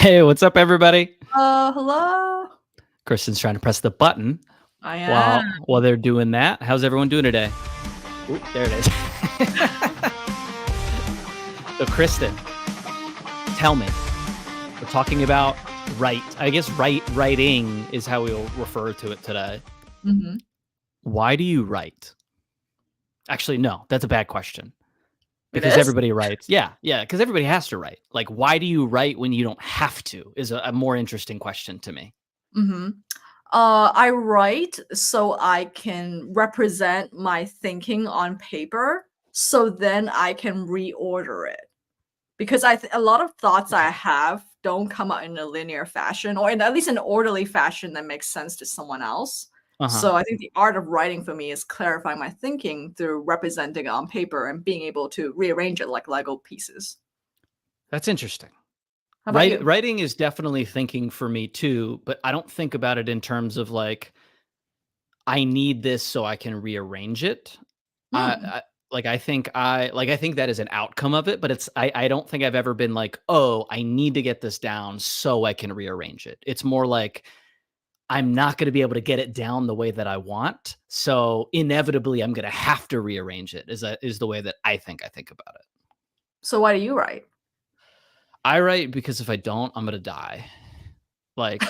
Hey, what's up, everybody? Hello. Kristen's trying to press the button I while am. they're doing that. How's everyone doing today? Ooh, there it is. So, Kristen, tell me. We're talking about I guess writing is how we'll refer to it today. Mhm. Why do you write? Actually, no, that's a bad question. It Because is? everybody writes. Yeah, because everybody has to write. Like, why do you write when you don't have to? Is a more interesting question to me. Mhm. I write so I can represent my thinking on paper, so then I can reorder it. Because a lot of thoughts I Okay. have don't come out in a linear fashion, or in at least an orderly fashion that makes sense to someone else. Uh huh. So I think the art of writing for me is clarifying my thinking through representing it on paper and being able to rearrange it like Lego pieces. That's interesting. How about you? Writing is definitely thinking for me too, but I don't think about it in terms of like I need this so I can rearrange it. I, Hmm. I I think that is an outcome of it, but I don't think I've ever been like, "Oh, I need to get this down so I can rearrange it." It's more like I'm not going to be able to get it down the way that I want, so inevitably I'm going to have to rearrange it. Is the way that I think about it. So why do you write? I write because if I don't, I'm going to die. Like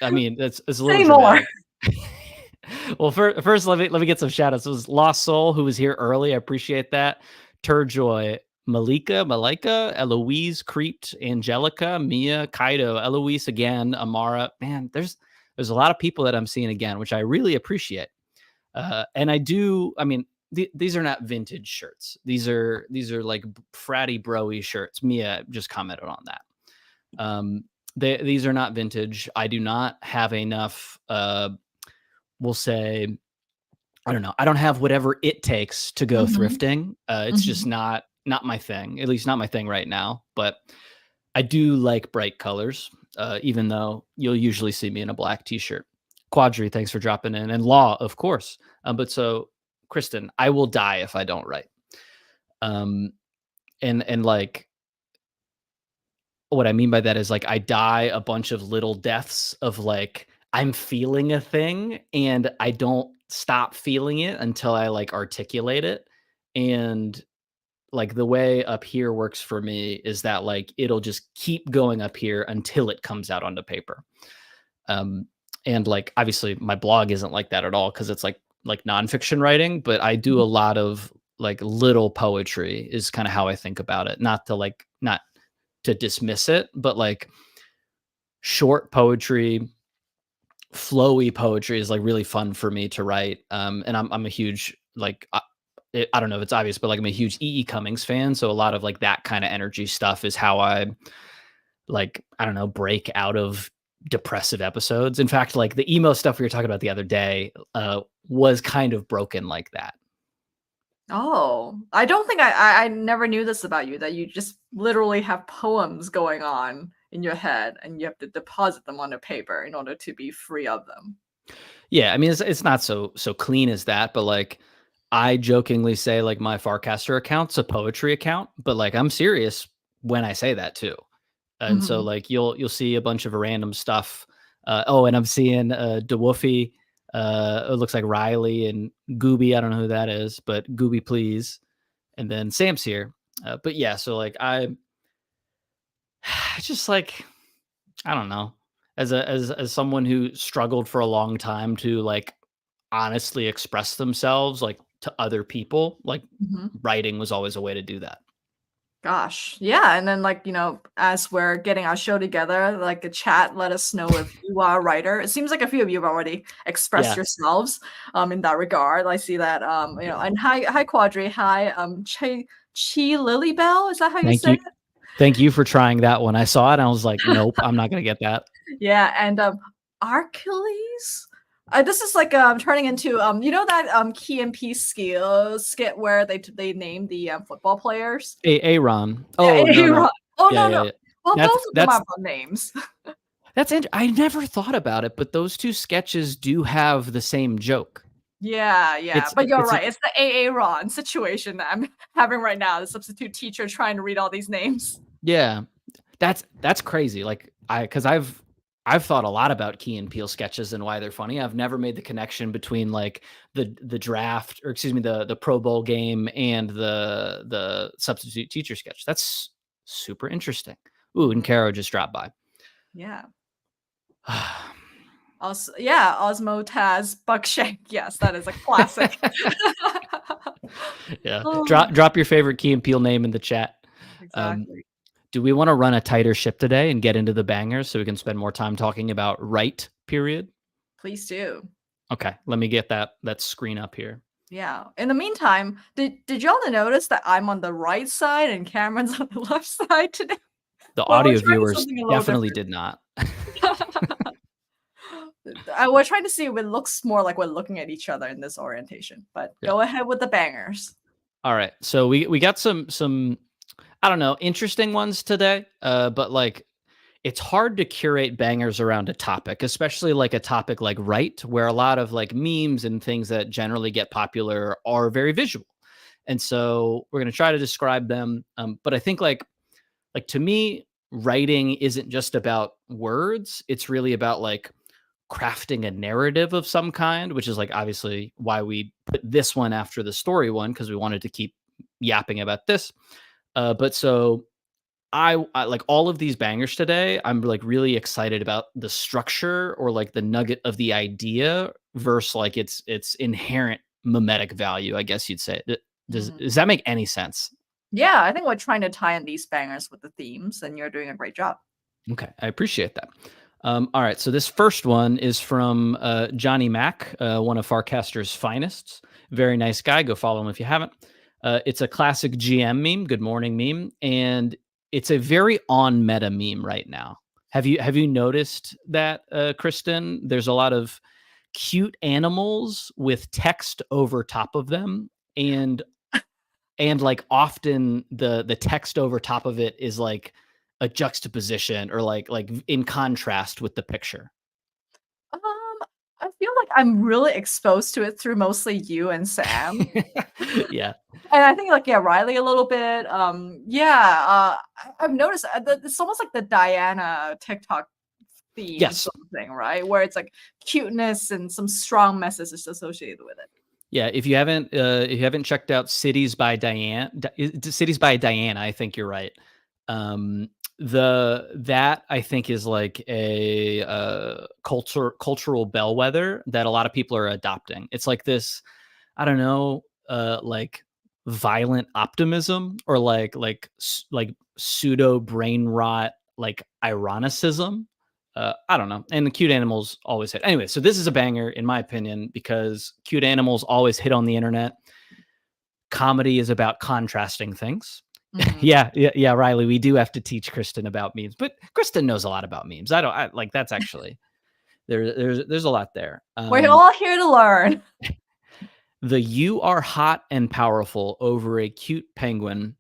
I mean, it's a little Say more. dramatic. Well, first, let me get some shout outs. It was Lost Soul who was here early. I appreciate that. Turjoy, Malika, Eloise, Creeped, Angelica, Mia, Kaido, Eloise again, Amara. Man, there's a lot of people that I'm seeing again, which I really appreciate. And I do. I mean, these are not vintage shirts. These are like fratty broy shirts. Mia just commented on that. Um, these are not vintage. I do not have enough. We'll say I don't know. I don't have whatever it takes to go Mhm, thrifting. It's just mhm. not my thing. At least not my thing right now. But I do like bright colors, even though you'll usually see me in a black t-shirt. Quadri, thanks for dropping in, and Law, of course. But so, Kristen, I will die if I don't write. Um, and like what I mean by that is like I die a bunch of little deaths of like I'm feeling a thing and I don't stop feeling it until I like articulate it. And like the way up here works for me is that like it'll just keep going up here until it comes out onto paper. Um and like obviously my blog isn't like that at all because it's like nonfiction writing, but I do a lot of like little poetry is kind of how I think about it. Not to dismiss it, but like short poetry, flowy poetry is like really fun for me to write. And I'm a huge I don't know if it's obvious, but like I'm a huge E. E. Cummings fan, so a lot of like that kind of energy stuff is how I like I don't know break out of depressive episodes. In fact, like the emo stuff we were talking about the other day was kind of broken like that. Oh, I don't think I never knew this about you, that you just literally have poems going on in your head, and you have to deposit them on a paper in order to be free of them. Yeah, I mean it's not so clean as that, but like I jokingly say like my Farcaster account's a poetry account, but like I'm serious when I say that too. And so Mhm. like you'll see a bunch of random stuff. Oh, and I'm seeing DeWolfie. It looks like Riley and Gooby. I don't know who that is, but Gooby, please. And then Sam's here. But yeah, so like I just like I don't know. As someone who struggled for a long time to like honestly express themselves like to other people, like Mhm. writing was always a way to do that. Gosh, yeah, and then, like, as we're getting our show together, like, the chat let us know if you are a writer. It seems like a few of you have already expressed Yeah. yourselves, in that regard. I see that, and hi Quadri, hi, Chi Lilybell, is that how you Thank say you. it? Thank you for trying that one. I saw it and I was like, nope, I'm not gonna get that. Yeah, and, Achilles? This is like, turning into, that, Key and Peele skit where they name the, football players? Aaron. Yeah, Oh, no, Aaron. no. Oh, Yeah, no, yeah, no. yeah. Well, That's both of them that's have names. I never thought about it, but those 2 sketches do have the same joke. Yeah, yeah, but you're It's a right, it's the Aaron situation that I'm having right now, the substitute teacher trying to read all these names. yeah. That's crazy. Like because I've thought a lot about Key and Peele sketches and why they're funny. I've never made the connection between like the draft, or excuse me, the Pro Bowl game and the substitute teacher sketch. That's super interesting. Ooh, and Mhm. Caro just dropped by. Yeah. Also, yeah, Osmo Taz Buckshank. Yes, that is a classic. Yeah. Oh, Drop your favorite Key and Peele name in the chat. Um, exactly. do we want to run a tighter ship today and get into the bangers so we can spend more time talking about right period? Please do. Okay, let me get that screen up here. Yeah. In the meantime, did y'all notice that I'm on the right side and Cameron's on the left side today? The Well, we're audio trying viewers something a little definitely different. did not. We're trying to see if it looks more like we're looking at each other in this orientation. But Yeah. go ahead with the bangers. All right. So we got some I don't know, interesting ones today. But like it's hard to curate bangers around a topic, especially like a topic like right, where a lot of like memes and things that generally get popular are very visual. And so we're gonna try to describe them. But I think like to me, writing isn't just about words. It's really about like crafting a narrative of some kind, which is like obviously why we put this one after the story one, because we wanted to keep yapping about this. But so I like all of these bangers today. I'm like really excited about the structure or like the nugget of the idea versus like its inherent mimetic value, I guess you'd say. Mhm. Does that make any sense? Yeah, I think we're trying to tie in these bangers with the themes, and you're doing a great job. Okay, I appreciate that. All right, so this first one is from Johnny Mack, one of Farcaster's finest. Very nice guy. Go follow him if you haven't. It's a classic GM meme, good morning meme, and it's a very on meta meme right now. Have you noticed that, Kristen? There's a lot of cute animals with text over top of them, and like often the text over top of it is like a juxtaposition or like in contrast with the picture. Um, I feel like I'm really exposed to it through mostly you and Sam. Yeah. And I think, like, yeah, Riley a little bit. Yeah, I've noticed it's almost like the Diana TikTok theme Yes. sort of thing, right? Where it's like cuteness and some strong messages associated with it. Yeah, if you haven't checked out Cities by Diana, I think you're right. That I think is like a cultural bellwether that a lot of people are adopting. It's like this, I don't know, like violent optimism or like pseudo brain rot, like ironicism. I don't know. And the cute animals always hit. Anyway, so this is a banger in my opinion because cute animals always hit on the internet. Comedy is about contrasting things. Mhm. Yeah, Riley. We do have to teach Kristen about memes, but Kristen knows a lot about memes. I like that's actually there's a lot there. We're all here to learn. The "you are hot and powerful" over a cute penguin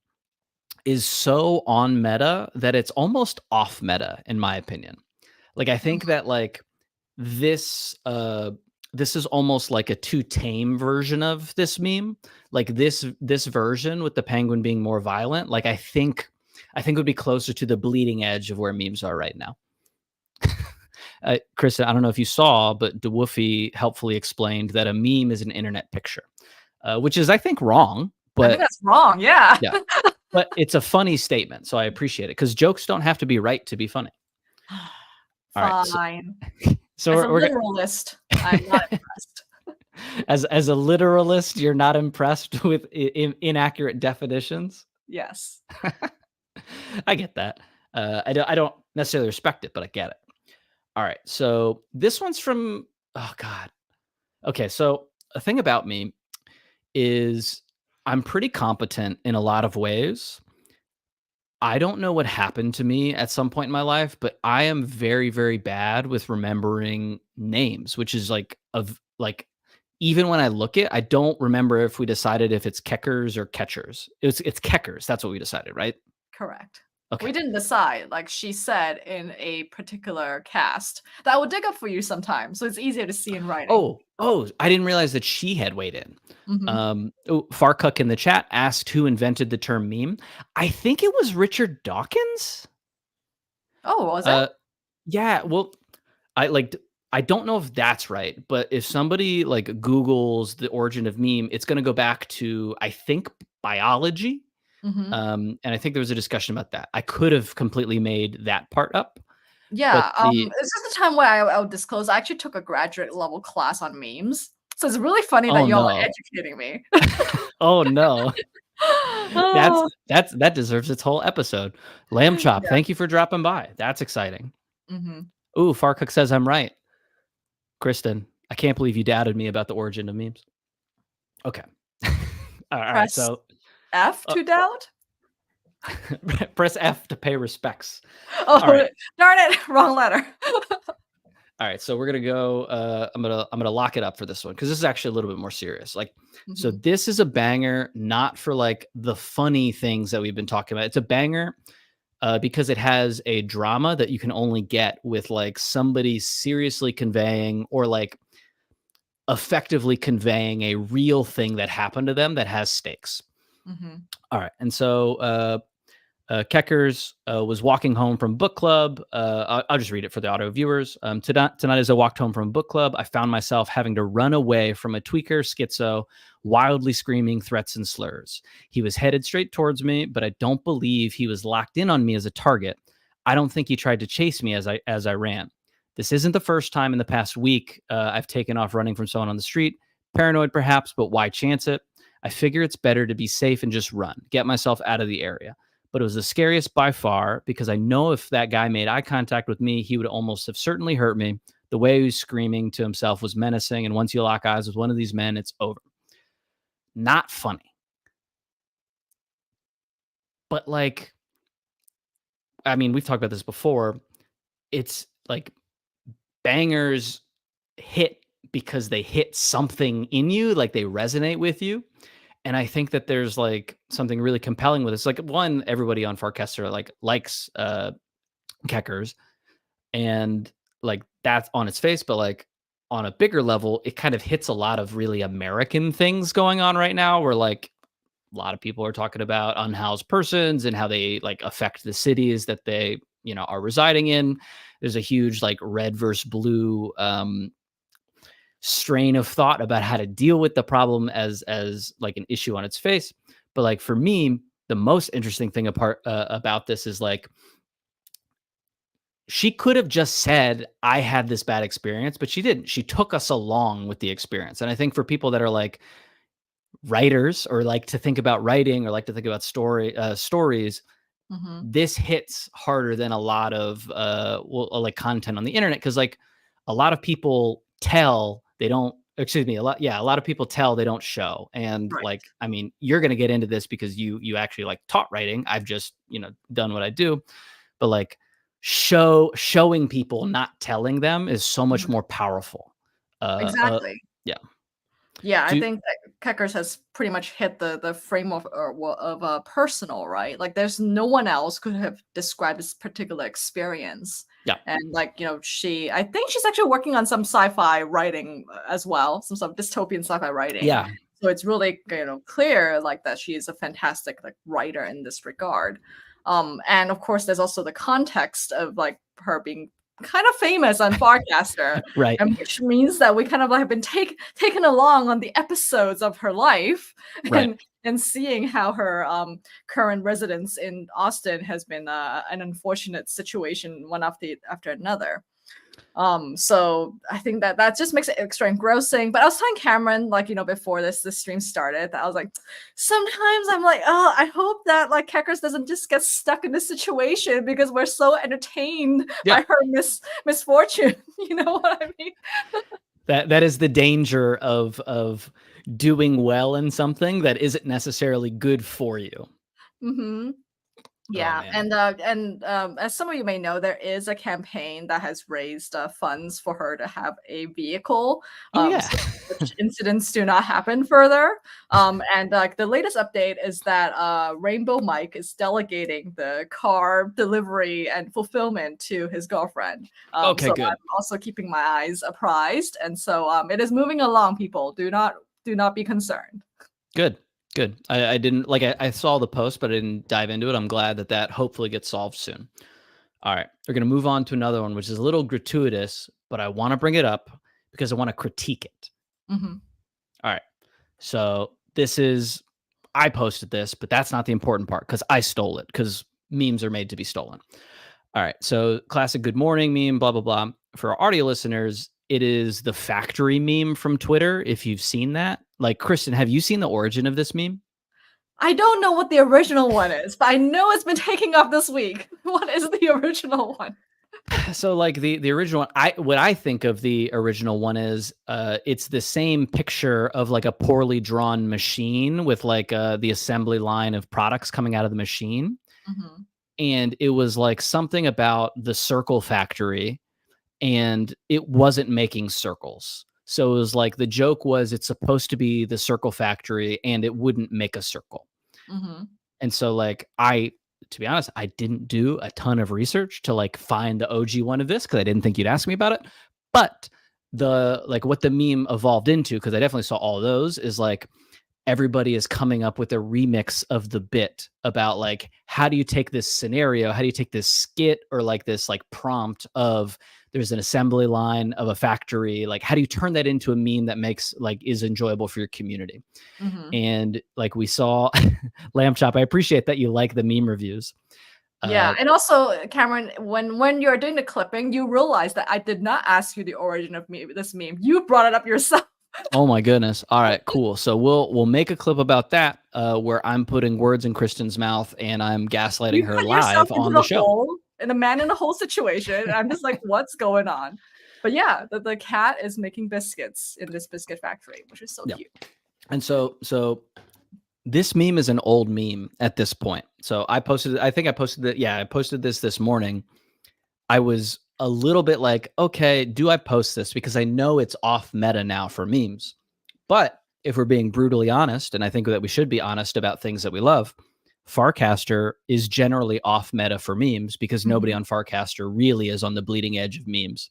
is so on meta that it's almost off meta, in my opinion. Like, I think that, like, this, this is almost like a too tame version of this meme. Like, this version with the penguin being more violent, like, I think would be closer to the bleeding edge of where memes are right now. Chris, I don't know if you saw, but DeWoofy helpfully explained that a meme is an internet picture, which is, I think, wrong. I think But that's wrong. Yeah. yeah, but it's a funny statement, so I appreciate it because jokes don't have to be right to be funny. All right, Fine. so As a we're literalist, I'm not impressed. as a literalist, you're not impressed with inaccurate definitions. Yes. I get that. I don't necessarily respect it, but I get it. All right, so this one's from oh god. Okay, so a thing about me is I'm pretty competent in a lot of ways. I don't know what happened to me at some point in my life, but I am very, very bad with remembering names, which is like even when I look it, I don't remember if we decided if it's Keckers or Catchers. It's Keckers. That's what we decided, right? Correct. Okay. We didn't decide, like she said in a particular cast. That will dig up for you sometimes, so it's easier to see in writing. Oh, I didn't realize that she had weighed in. Mhm. Farcook in the chat asked who invented the term meme. I think it was Richard Dawkins. Oh, was it? Uh, yeah, well, I like I don't know if that's right, but if somebody like Googles the origin of meme, it's going to go back to I think biology. Hmm. And I think there was a discussion about that. I could have completely made that part up, but Yeah. the This is the time where I'll disclose. I actually took a graduate level class on memes, so it's really funny that oh y'all are no, educating me. oh no, that's Oh, that deserves its whole episode. Lamb chop, yeah. thank you for dropping by. That's exciting. Hmm. Ooh, Farcook says I'm right. Kristen, I can't believe you doubted me about the origin of memes. Okay. All right. Press So F uh, to doubt. press F to pay respects. Oh, All right. darn it! Wrong letter. All right. So we're gonna go. I'm gonna lock it up for this one because this is actually a little bit more serious. Like, so Hmm. this is a banger, not for like the funny things that we've been talking about. It's a banger because it has a drama that you can only get with like somebody seriously conveying or like effectively conveying a real thing that happened to them that has stakes. Hmm. All right. And so Keckers was walking home from book club. I'll just read it for the audio viewers. Tonight, as I walked home from book club, I found myself having to run away from a tweaker schizo, wildly screaming threats and slurs. He was headed straight towards me, but I don't believe he was locked in on me as a target. I don't think he tried to chase me as I ran. This isn't the first time in the past week I've taken off running from someone on the street. Paranoid, perhaps, but why chance it? I figure it's better to be safe and just run, get myself out of the area. But it was the scariest by far because I know if that guy made eye contact with me, he would almost have certainly hurt me. The way he was screaming to himself was menacing. And once you lock eyes with one of these men, it's over. Not funny. But like, I mean, we've talked about this before. It's like bangers hit because they hit something in you, like they resonate with you. And I think that there's like something really compelling with this. Like one, everybody on Farcaster like likes Keckers, and like that's on its face, but like on a bigger level, it kind of hits a lot of really American things going on right now, where like a lot of people are talking about unhoused persons and how they like affect the cities that they are residing in. There's a huge like red versus blue strain of thought about how to deal with the problem as like an issue on its face. But like for me, the most interesting thing about this is like she could have just said, I had this bad experience, but she didn't. She took us along with the experience. And I think for people that are like writers or like to think about writing or like to think about stories, Hmm. this hits harder than a lot of like content on the internet. Cause like a lot of people tell they don't, excuse me, a lot of people tell they don't show. And Right. like, I mean, you're going to get into this because you actually like taught writing. I've just, done what I do, but like showing people, not telling them is so much Mhm. more powerful. Uh, uh Exactly. yeah. Yeah, I Do think that Keckers has pretty much hit the frame of personal, right? Like, there's no one else could have described this particular experience, yeah. and like I think she's actually working on some sci-fi writing as well, some sort of dystopian sci-fi writing. Yeah. So it's really clear like that she is a fantastic like writer in this regard. And of course, there's also the context of like her being kind of famous on Farcaster, Right. and which means that we kind of like have been taken along on the episodes of her life Right. and seeing how her current residence in Austin has been an unfortunate situation one after another. So I think that just makes it extra engrossing. But I was telling Cameron, like, before this stream started, that I was like, sometimes I'm like, oh, I hope that like Keckers doesn't just get stuck in this situation because we're so entertained Yeah. by her misfortune. You know what I mean? That is the danger of doing well in something that isn't necessarily good for you. Mm-hmm. Oh Yeah, man. and as some of you may know, there is a campaign that has raised funds for her to have a vehicle, Oh yeah. so such incidents do not happen further. And like the latest update is that Rainbow Mike is delegating the car delivery and fulfillment to his girlfriend. Okay, So I'm good. also keeping my eyes apprised, and so it is moving along. People, do not be concerned. Good. Good. I didn't like I saw the post, but I didn't dive into it. I'm glad that hopefully gets solved soon. All right. We're going to move on to another one, which is a little gratuitous, but I want to bring it up because I want to critique it. Mhm. All right. So I posted this, but that's not the important part because I stole it because memes are made to be stolen. All right. So classic good morning meme, blah, blah, blah. For our audio listeners, it is the factory meme from Twitter. If you've seen that, like Kristen, have you seen the origin of this meme? I don't know what the original one is, but I know it's been taking off this week. What is the original one? So like the original one, what I think of the original one is it's the same picture of like a poorly drawn machine with like the assembly line of products coming out of the machine. Mhm. And it was like something about the circle factory and it wasn't making circles. So it was like the joke was it's supposed to be the circle factory and it wouldn't make a circle. Mhm. And so like to be honest, I didn't do a ton of research to like find the OG one of this because I didn't think you'd ask me about it. But the like what the meme evolved into, because I definitely saw all those, is like everybody is coming up with a remix of the bit about like how do you take this scenario, how do you take this skit or like this like prompt of there's an assembly line of a factory, like how do you turn that into a meme that makes like is enjoyable for your community? Mhm. And like we saw Lamb Chop, I appreciate that you like the meme reviews. Yeah, and also, Cameron, when you're doing the clipping, you realize that I did not ask you the origin of this meme. You brought it up yourself. Oh my goodness. All right, cool. So we'll make a clip about that where I'm putting words in Kristen's mouth and I'm gaslighting You her put yourself live into on the the show. hole, in a man in a hole situation. And I'm just like, what's going on? But yeah, the cat is making biscuits in this biscuit factory, which is so cute. And so this meme is an old meme at this point. So I posted this morning. I was a little bit like, okay, do I post this? Because I know it's off meta now for memes. But if we're being brutally honest, and I think that we should be honest about things that we love, Farcaster is generally off meta for memes because nobody on Farcaster really is on the bleeding edge of memes.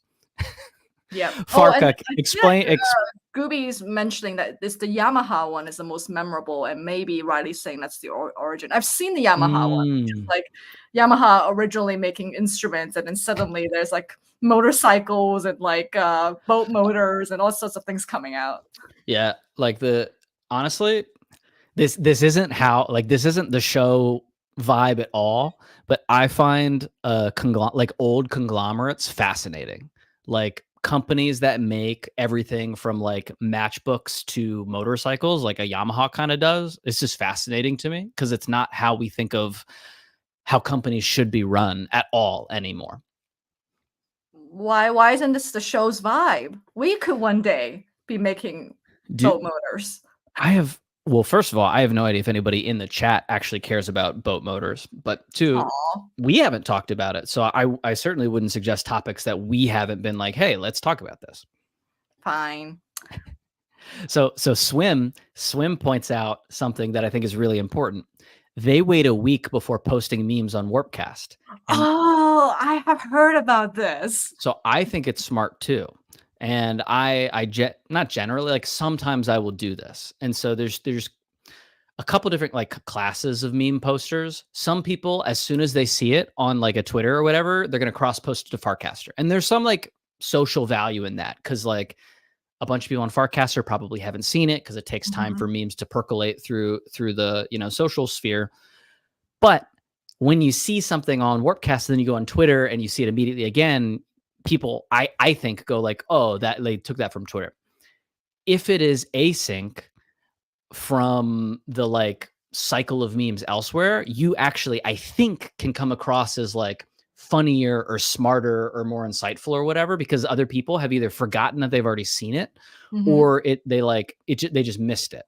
Yep. Farca, explain. Gooby's mentioning that the Yamaha one is the most memorable, and maybe Riley's saying that's the origin. I've seen the Yamaha one, which is like Yamaha originally making instruments, and then suddenly there's like motorcycles and like boat motors and all sorts of things coming out. Yeah, like honestly, this isn't this isn't the show vibe at all. But I find like old conglomerates fascinating, like companies that make everything from like matchbooks to motorcycles, like a Yamaha kind of does. It's just fascinating to me because it's not how we think of how companies should be run at all anymore. Why isn't this the show's vibe? We could one day be making boat motors. Well, first of all, I have no idea if anybody in the chat actually cares about boat motors, but two, we haven't talked about it. So I certainly wouldn't suggest topics that we haven't been like, hey, let's talk about this. Fine. So Swim points out something that I think is really important. They wait a week before posting memes on Warpcast. Oh, I have heard about this. So I think it's smart too. And not generally, like sometimes I will do this. And so there's a couple different like classes of meme posters. Some people, as soon as they see it on like a Twitter or whatever, they're going to cross post it to Farcaster. And there's some like social value in that because like a bunch of people on Farcaster probably haven't seen it because it takes time for memes to percolate through the social sphere. But when you see something on Warpcast, then you go on Twitter and you see it immediately again, people, I think, go like, oh, that they took that from Twitter. If it is async from the like cycle of memes elsewhere, you actually, I think, can come across as like funnier or smarter or more insightful or whatever, because other people have either forgotten that they've already seen it or they just missed it.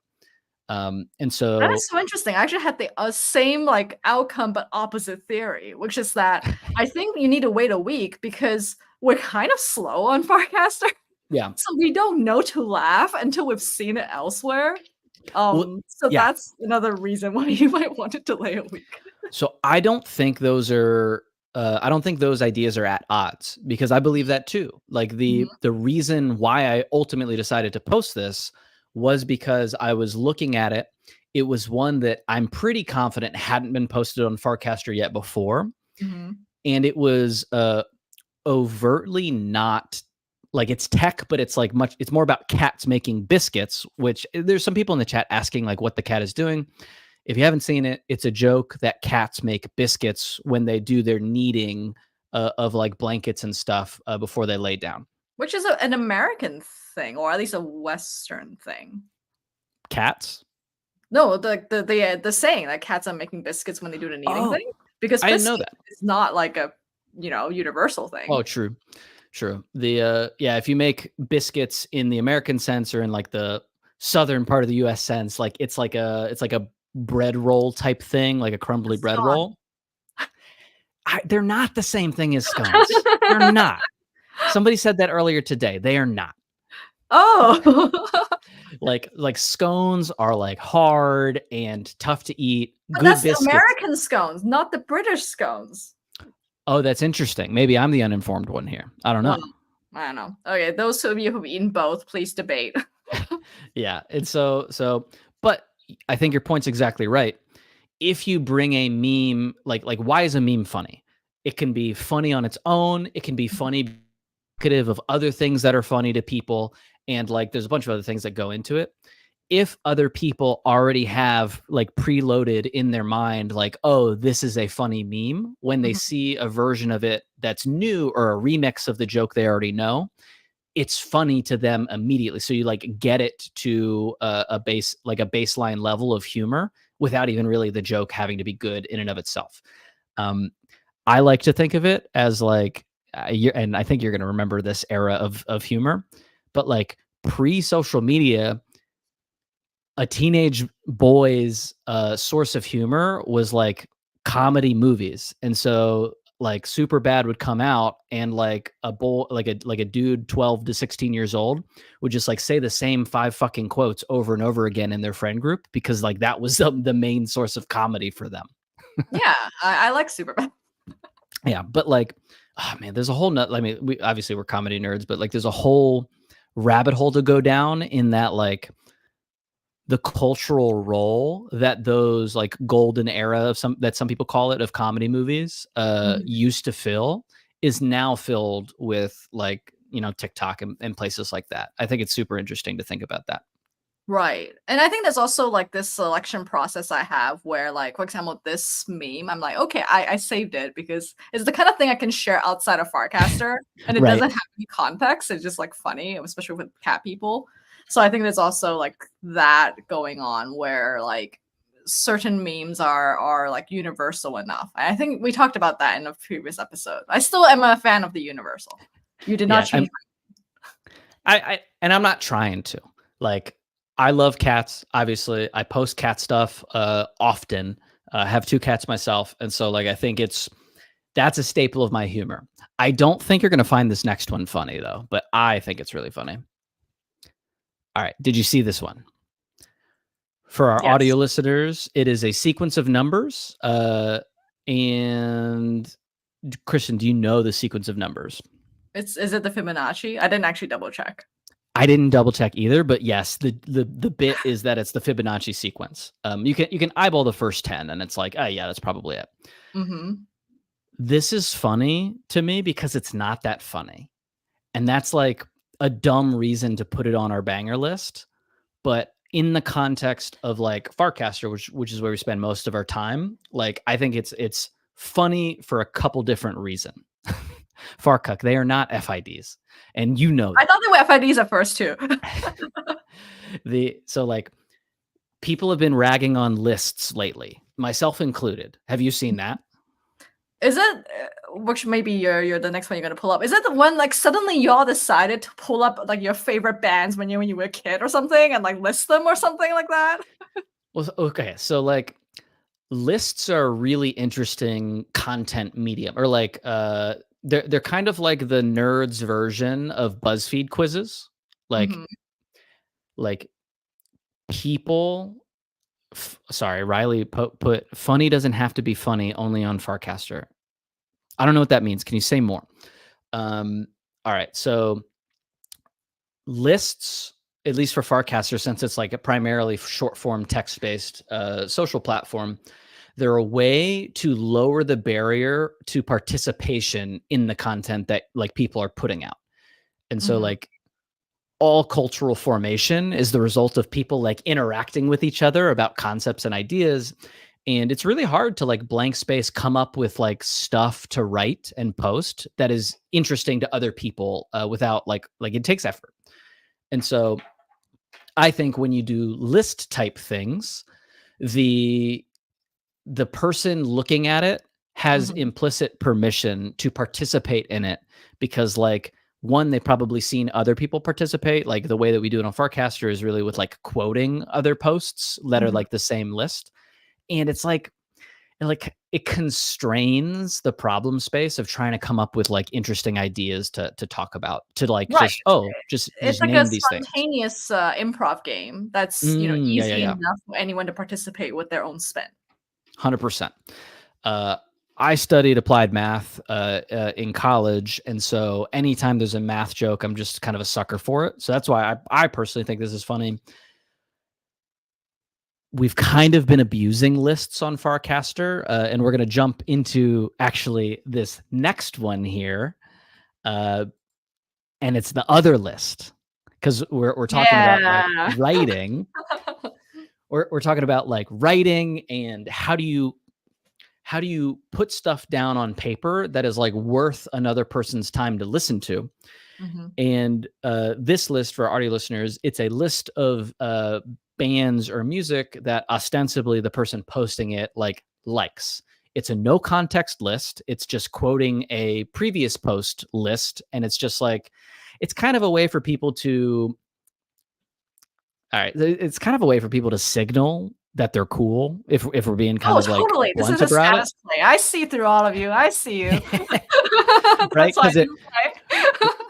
And so that is so interesting. I actually had the same like outcome but opposite theory, which is that I think you need to wait a week because we're kind of slow on Farcaster. Yeah. So we don't know to laugh until we've seen it elsewhere. That's another reason why you might want to delay a week. So I don't think those are I don't think those ideas are at odds because I believe that too. Like the reason why I ultimately decided to post this was because I was looking at it. It was one that I'm pretty confident hadn't been posted on Farcaster yet before. and it was overtly not like it's tech, but it's like it's more about cats making biscuits, which there's some people in the chat asking like what the cat is doing. If you haven't seen it, it's a joke that cats make biscuits when they do their kneading of like blankets and stuff before they lay down. Which is an American thing, or at least a Western thing. Cats? No, the saying that cats are making biscuits when they do the kneading thing, because I didn't know that. It's not like a universal thing. Oh, true. The if you make biscuits in the American sense or in like the southern part of the U.S. sense, like it's like a bread roll type thing, like a crumbly bread roll. They're not the same thing as scones. They're not. Somebody said that earlier today. They are not. Oh. like scones are like hard and tough to eat. But that's biscuits. The American scones, not the British scones. Oh, that's interesting. Maybe I'm the uninformed one here. I don't know. I don't know. Okay, those of you who've eaten both, please debate. Yeah, and so, but I think your point's exactly right. If you bring a meme, like why is a meme funny? It can be funny on its own. It can be funny of other things that are funny to people. And like, there's a bunch of other things that go into it. If other people already have like preloaded in their mind, like, oh, this is a funny meme, when they see a version of it that's new or a remix of the joke they already know, it's funny to them immediately. So you like get it to a baseline level of humor without even really the joke having to be good in and of itself. I like to think of it as like, and I think you're going to remember this era of humor, but like pre-social media, a teenage boy's source of humor was like comedy movies. And so like Superbad would come out and like a dude 12 to 16 years old would just like say the same 5 fucking quotes over and over again in their friend group, because like that was the main source of comedy for them. Yeah, I like Superbad. Yeah, but like, oh man, there's a whole we're comedy nerds, but like there's a whole rabbit hole to go down in that, like the cultural role that those like golden era of some people call it of comedy movies used to fill is now filled with like, TikTok and places like that. I think it's super interesting to think about that. Right. And I think there's also like this selection process I have where, like, for example, this meme, I'm like, okay, I saved it because it's the kind of thing I can share outside of Farcaster and it doesn't have any context. It's just like funny, especially with cat people. So I think there's also like that going on where like certain memes are like universal enough. I think we talked about that in a previous episode. I still am a fan of the universal. You did not change. And I'm not trying to. Like, I love cats. Obviously, I post cat stuff often. I have 2 cats myself, and so like I think that's a staple of my humor. I don't think you're gonna find this next one funny though, but I think it's really funny. All right, did you see this one? For our audio listeners, it is a sequence of numbers. And Christian, do you know the sequence of numbers? Is it the Fibonacci? I didn't actually double check. I didn't double check either, but yes, the bit is that it's the Fibonacci sequence. You can eyeball the first 10 and it's like, oh yeah, that's probably it. This is funny to me because it's not that funny. And that's like a dumb reason to put it on our banger list. But in the context of like Farcaster, which is where we spend most of our time, like I think it's funny for a couple different reasons. Farcuck, they are not FIDs. And I thought they were FIDs at first too. So like people have been ragging on lists lately, myself included. Have you seen that? Is it, which maybe you're the next one you're gonna pull up? Is it the one like suddenly y'all decided to pull up like your favorite bands when you were a kid or something and like list them or something like that? Well, okay, so like lists are a really interesting content medium, or like they're kind of like the nerds version of BuzzFeed quizzes. Like like people. Sorry, Riley put funny doesn't have to be funny only on Farcaster. I don't know what that means. Can you say more? All right. So lists, at least for Farcaster, since it's like a primarily short form text based social platform, they're a way to lower the barrier to participation in the content that like people are putting out. And so Mhm. like all cultural formation is the result of people like interacting with each other about concepts and ideas. And it's really hard to like blank space come up with like stuff to write and post that is interesting to other people without like it takes effort. And so I think when you do list type things, the the person looking at it has Mhm. implicit permission to participate in it because like one, they've probably seen other people participate. Like the way that we do it on Farcaster is really with like quoting other posts that are Mhm. like the same list. And it's like it constrains the problem space of trying to come up with like interesting ideas to talk about, to like Right. just It's like a name these things. spontaneous, improv game that's, Yeah, yeah, easy yeah. enough for anyone to participate with their own spin. 100%. Uh, I studied applied math in college, and so anytime there's a math joke, I'm just kind of a sucker for it. So that's why I personally think this is funny. We've kind of been abusing lists on Farcaster, and we're going to jump into actually this next one here, uh, and it's the other list because we're talking about like Yeah. writing. We're talking about like writing and how do you put stuff down on paper that is like worth another person's time to listen to. Mhm. And this list for audio listeners, it's a list of bands or music that ostensibly the person posting it like likes. It's a no context list. It's just quoting a previous post list, and it's just like it's kind of a way for people to all right, it's kind of a way for people to signal that they're cool if we're being kind Oh, of like totally. This is blunt a about it. status play. I see through all of you. I see you. Right? That's why I Because it didn't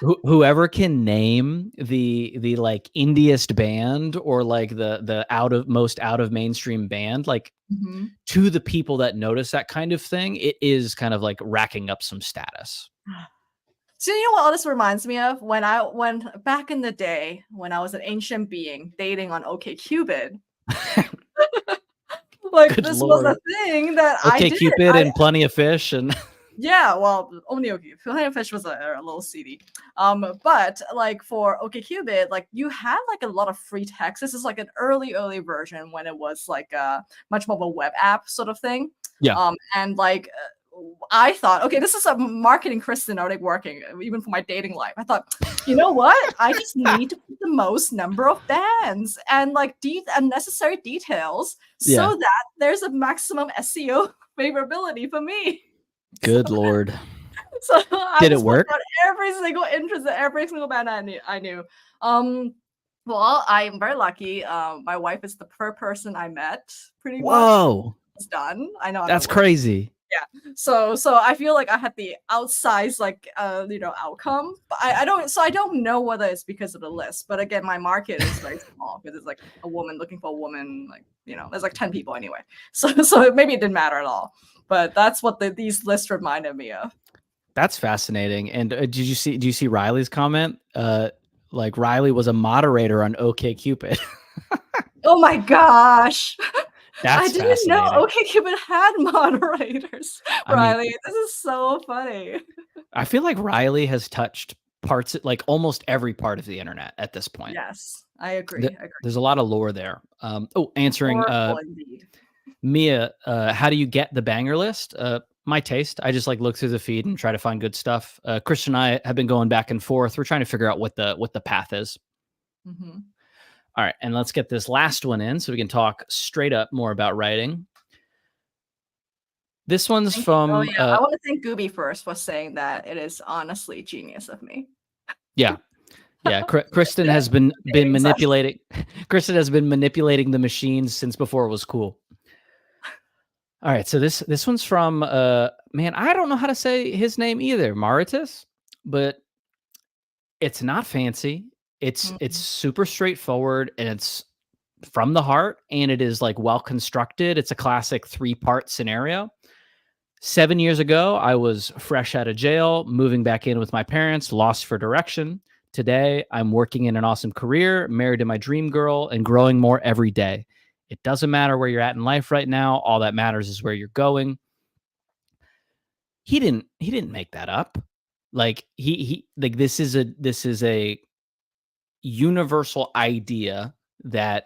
play. whoever can name the like indiest band or like the out of mainstream band, like Mhm. to the people that notice that kind of thing, it is kind of like racking up some status. So you know what all this reminds me of? When back in the day, when I was an ancient being dating on OkCupid, like Good this was a lord. thing that I Okay, did. Cupid and Plenty of Fish and Yeah, well, only OkCupid. Filet Fish was a little seedy. But like for OkCupid, like you had like a lot of free text. This is like an early version when it was like much more of a web app sort of thing. yeah. And like I thought, okay, this is a marketing Kristen already working, even for my dating life. I thought, you know what? I just need to put the most number of bands and like unnecessary details Yeah. so that there's a maximum SEO favorability for me. So, Good lord. so I Did it just put work? down every single interest in every single band I knew. Um, well, I'm very lucky. My wife is the per person I met, pretty much. Whoa. It's done. I know I'm the That's worst. crazy. Yeah. So I feel like I had the outsized like outcome. But I don't know whether it's because of the list. But again, my market is very small because it's like a woman looking for a woman, like there's like 10 people anyway. So maybe it didn't matter at all. But that's what these lists reminded me of. That's fascinating. And do you see Riley's comment? Like Riley was a moderator on OkCupid. Oh my gosh. I That's didn't know fascinating. OkCupid had moderators, I mean, Riley. This is so funny. I feel like Riley has touched parts like almost every part of the internet at this point. Yes, I agree. I agree. There's a lot of lore there. Answering Horrible indeed. Mia, how do you get the banger list? My taste. I just like look through the feed and try to find good stuff. Christian and I have been going back and forth. We're trying to figure out what the path is. Mhm. All right, and let's get this last one in so we can talk straight up more about writing. This one's Thank you. Oh from yeah, I want to thank Gooby first for saying that it is honestly genius of me. yeah. Kristen has been Dating session. manipulating. Kristen has been manipulating the machines since before it was cool. All right, so this one's from man, I don't know how to say his name either, Maritus, but it's not fancy. It's Mhm. super straightforward and it's from the heart and it is like well constructed. It's a classic 3-part scenario. 7 years ago, I was fresh out of jail, moving back in with my parents, lost for direction. Today, I'm working in an awesome career, married to my dream girl, and growing more every day. It doesn't matter where you're at in life right now. All that matters is where you're going. He didn't make that up. Like he like this is a universal idea that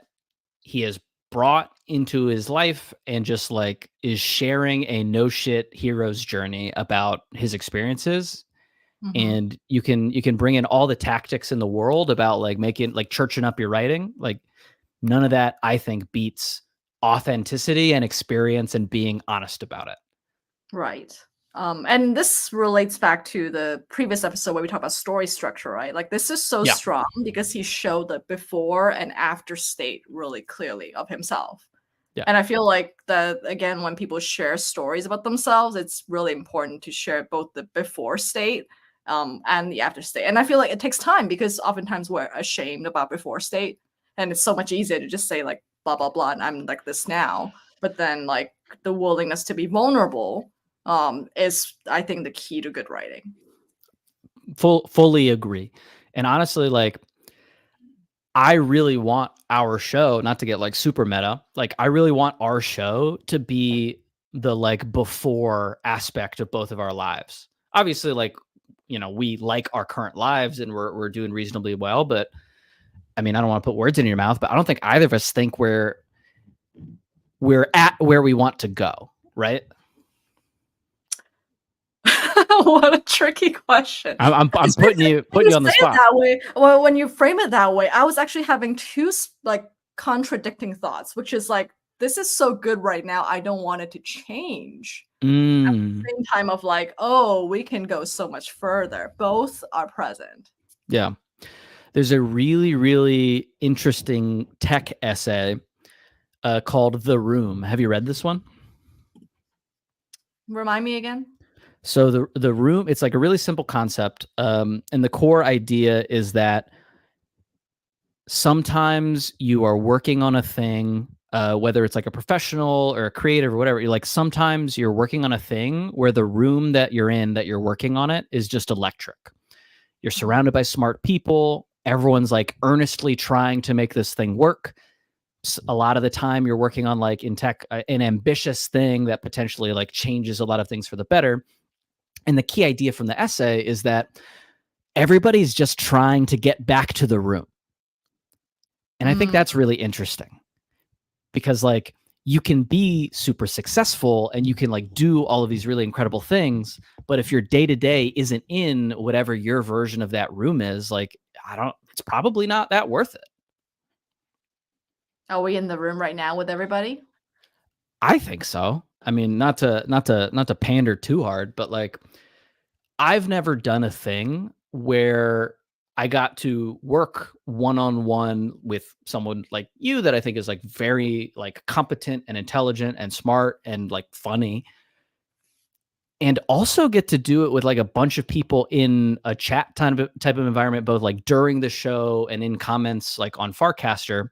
he has brought into his life and just like is sharing a no shit hero's journey about his experiences. Mhm. And you can bring in all the tactics in the world about like making like churching up your writing. Like none of that I think beats authenticity and experience and being honest about it. Right. And this relates back to the previous episode where we talked about story structure, right? Like this is so Yeah. strong because he showed the before and after state really clearly of himself. Yeah. And I feel like that again, when people share stories about themselves, it's really important to share both the before state and the after state. And I feel like it takes time because oftentimes we're ashamed about before state, and it's so much easier to just say like blah blah blah, and I'm like this now. But then like the willingness to be vulnerable is I think the key to good writing. Fully agree. And honestly, like I really want our show, not to get like super meta, like I really want our show to be the like before aspect of both of our lives. Obviously, like, we like our current lives and we're doing reasonably well, but I mean, I don't want to put words in your mouth, but I don't think either of us think we're at where we want to go, right? What a tricky question. I'm putting you When you on the say it spot. that way, well, when you frame it that way, I was actually having two like contradicting thoughts, which is like, this is so good right now, I don't want it to change. Mm, Same time of like, oh, we can go so much further. Both are present. yeah. There's a really, really interesting tech essay called The Room. Have you read this one? Remind me again. So the room, it's like a really simple concept, and the core idea is that sometimes you are working on a thing, whether it's like a professional or a creative or whatever. You're like sometimes you're working on a thing where the room that you're in that you're working on it is just electric. You're surrounded by smart people. Everyone's like earnestly trying to make this thing work. A lot of the time you're working on like in tech an ambitious thing that potentially like changes a lot of things for the better. And the key idea from the essay is that everybody's just trying to get back to the room. And I think that's really interesting because like you can be super successful and you can like do all of these really incredible things, but if your day to day isn't in whatever your version of that room is, like it's probably not that worth it. Are we in the room right now with everybody? I think so. I mean, not to pander too hard, but like I've never done a thing where I got to work one-on-one with someone like you that I think is like very like competent and intelligent and smart and like funny, and also get to do it with like a bunch of people in a chat type of environment, both like during the show and in comments like on Farcaster.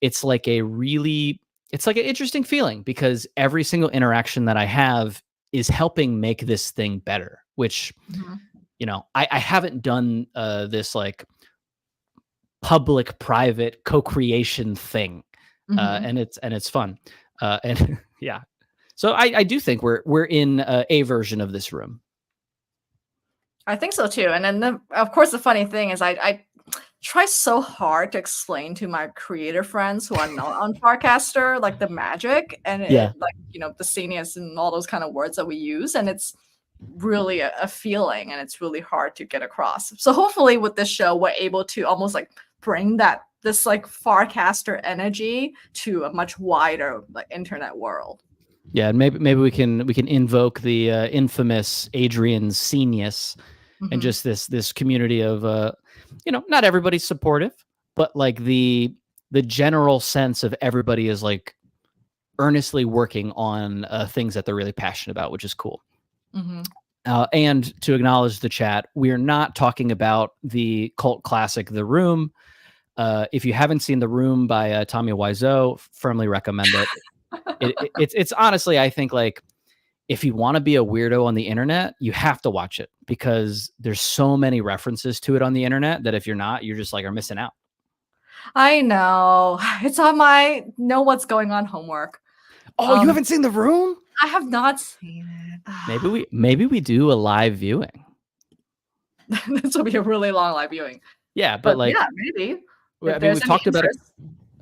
It's like it's like an interesting feeling because every single interaction that I have is helping make this thing better, which Mhm. I haven't done this like public private co-creation thing, Mhm. and it's fun, and yeah. So I do think we're in a version of this room. I think so too. And then of course the funny thing is I try so hard to explain to my creator friends who are not on Farcaster like the magic and Yeah. it like the seniors and all those kind of words that we use, and it's really a feeling and it's really hard to get across. So hopefully with this show we're able to almost like bring this like Farcaster energy to a much wider like internet world. Yeah, and maybe we can invoke the infamous Adrian Senius and Mhm. just this community of not everybody's supportive, but like the general sense of everybody is like earnestly working on things that they're really passionate about, which is cool. Mhm. And to acknowledge the chat, we're not talking about the cult classic The Room. If you haven't seen The Room by Tommy Wiseau, firmly recommend it. It's honestly, I think like if you want to be a weirdo on the internet, you have to watch it because there's so many references to it on the internet that if you're not, you're just like are missing out. I know. It's on my know what's going on homework. Oh, you Um, haven't seen The Room? I have not seen it. Maybe we do a live viewing. This will be a really long live viewing. Yeah, but But like, yeah, maybe I if mean, there's any interest.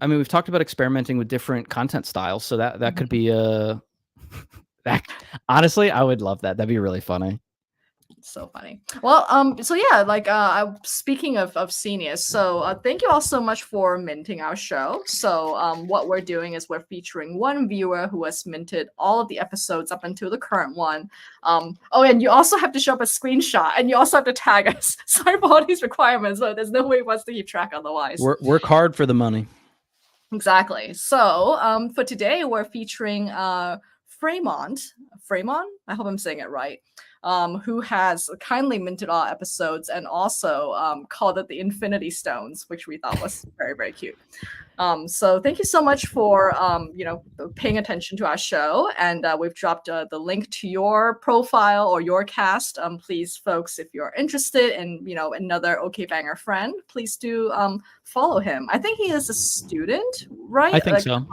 we've talked about experimenting with different content styles, so that could Mhm. be a that honestly, I would love that. That'd be really funny. So funny. Well, so yeah, like speaking of seniors, so thank you all so much for minting our show. So what we're doing is we're featuring one viewer who has minted all of the episodes up until the current one. Oh, and you also have to show up a screenshot, and you also have to tag us. Sorry for all these requirements, but there's no way for us to keep track otherwise. Work hard for the money. Exactly. So for today, we're featuring Fremont. Fremont? I hope I'm saying it right. Who has kindly minted all episodes and also called it the Infinity Stones, which we thought was very, very cute. So thank you so much for paying attention to our show, and we've dropped the link to your profile or your cast. Please, folks, if you're interested in another OK Banger friend, please do follow him. I think he is a student, right? I think so.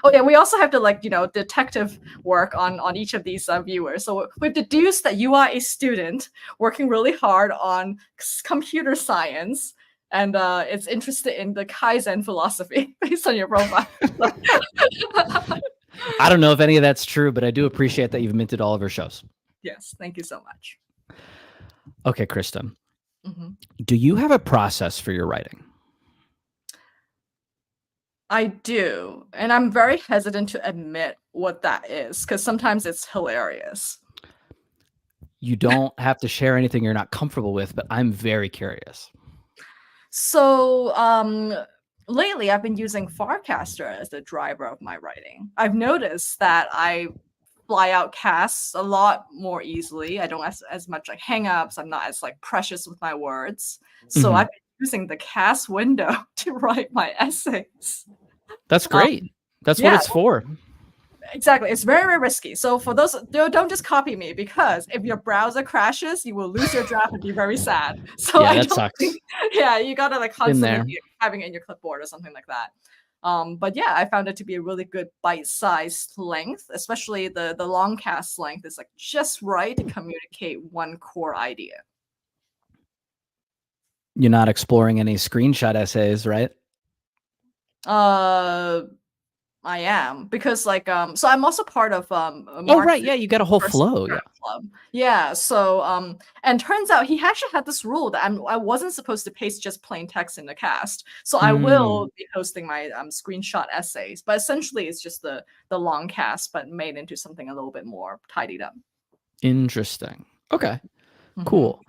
Oh yeah, we also have to detective work on each of these viewers. So we've deduced that you are a student working really hard on computer science, and it's interested in the Kaizen philosophy based on your profile. I don't know if any of that's true, but I do appreciate that you've minted all of our shows. Yes, thank you so much. Okay, Krista, do you have a process for your writing? I do, and I'm very hesitant to admit what that is because sometimes it's hilarious. You don't have to share anything you're not comfortable with, but I'm very curious. So, lately I've been using Farcaster as the driver of my writing. I've noticed that I fly out casts a lot more easily. I don't have as much like hangups. I'm not as like precious with my words. So I've been using the cast window to write my essays. That's great. That's what yeah. it's for. Exactly. It's very, very risky. So for those, don't just copy me, because if your browser crashes, you will lose your draft and be very sad. So Yeah, I that don't sucks. think, yeah, you gotta like constantly there. be having it in your clipboard or something like that. But yeah, I found it to be a really good bite-sized length, especially the long cast length is like just right to communicate one core idea. You're not exploring any screenshot essays, right? I am, because like so I'm also part of Oh right, yeah, you got a whole flow. Yeah. Club. Yeah, so and turns out he actually had this rule that I wasn't supposed to paste just plain text in the cast. So I will be posting my screenshot essays, but essentially it's just the long cast but made into something a little bit more tidied up. Interesting. Okay. Cool.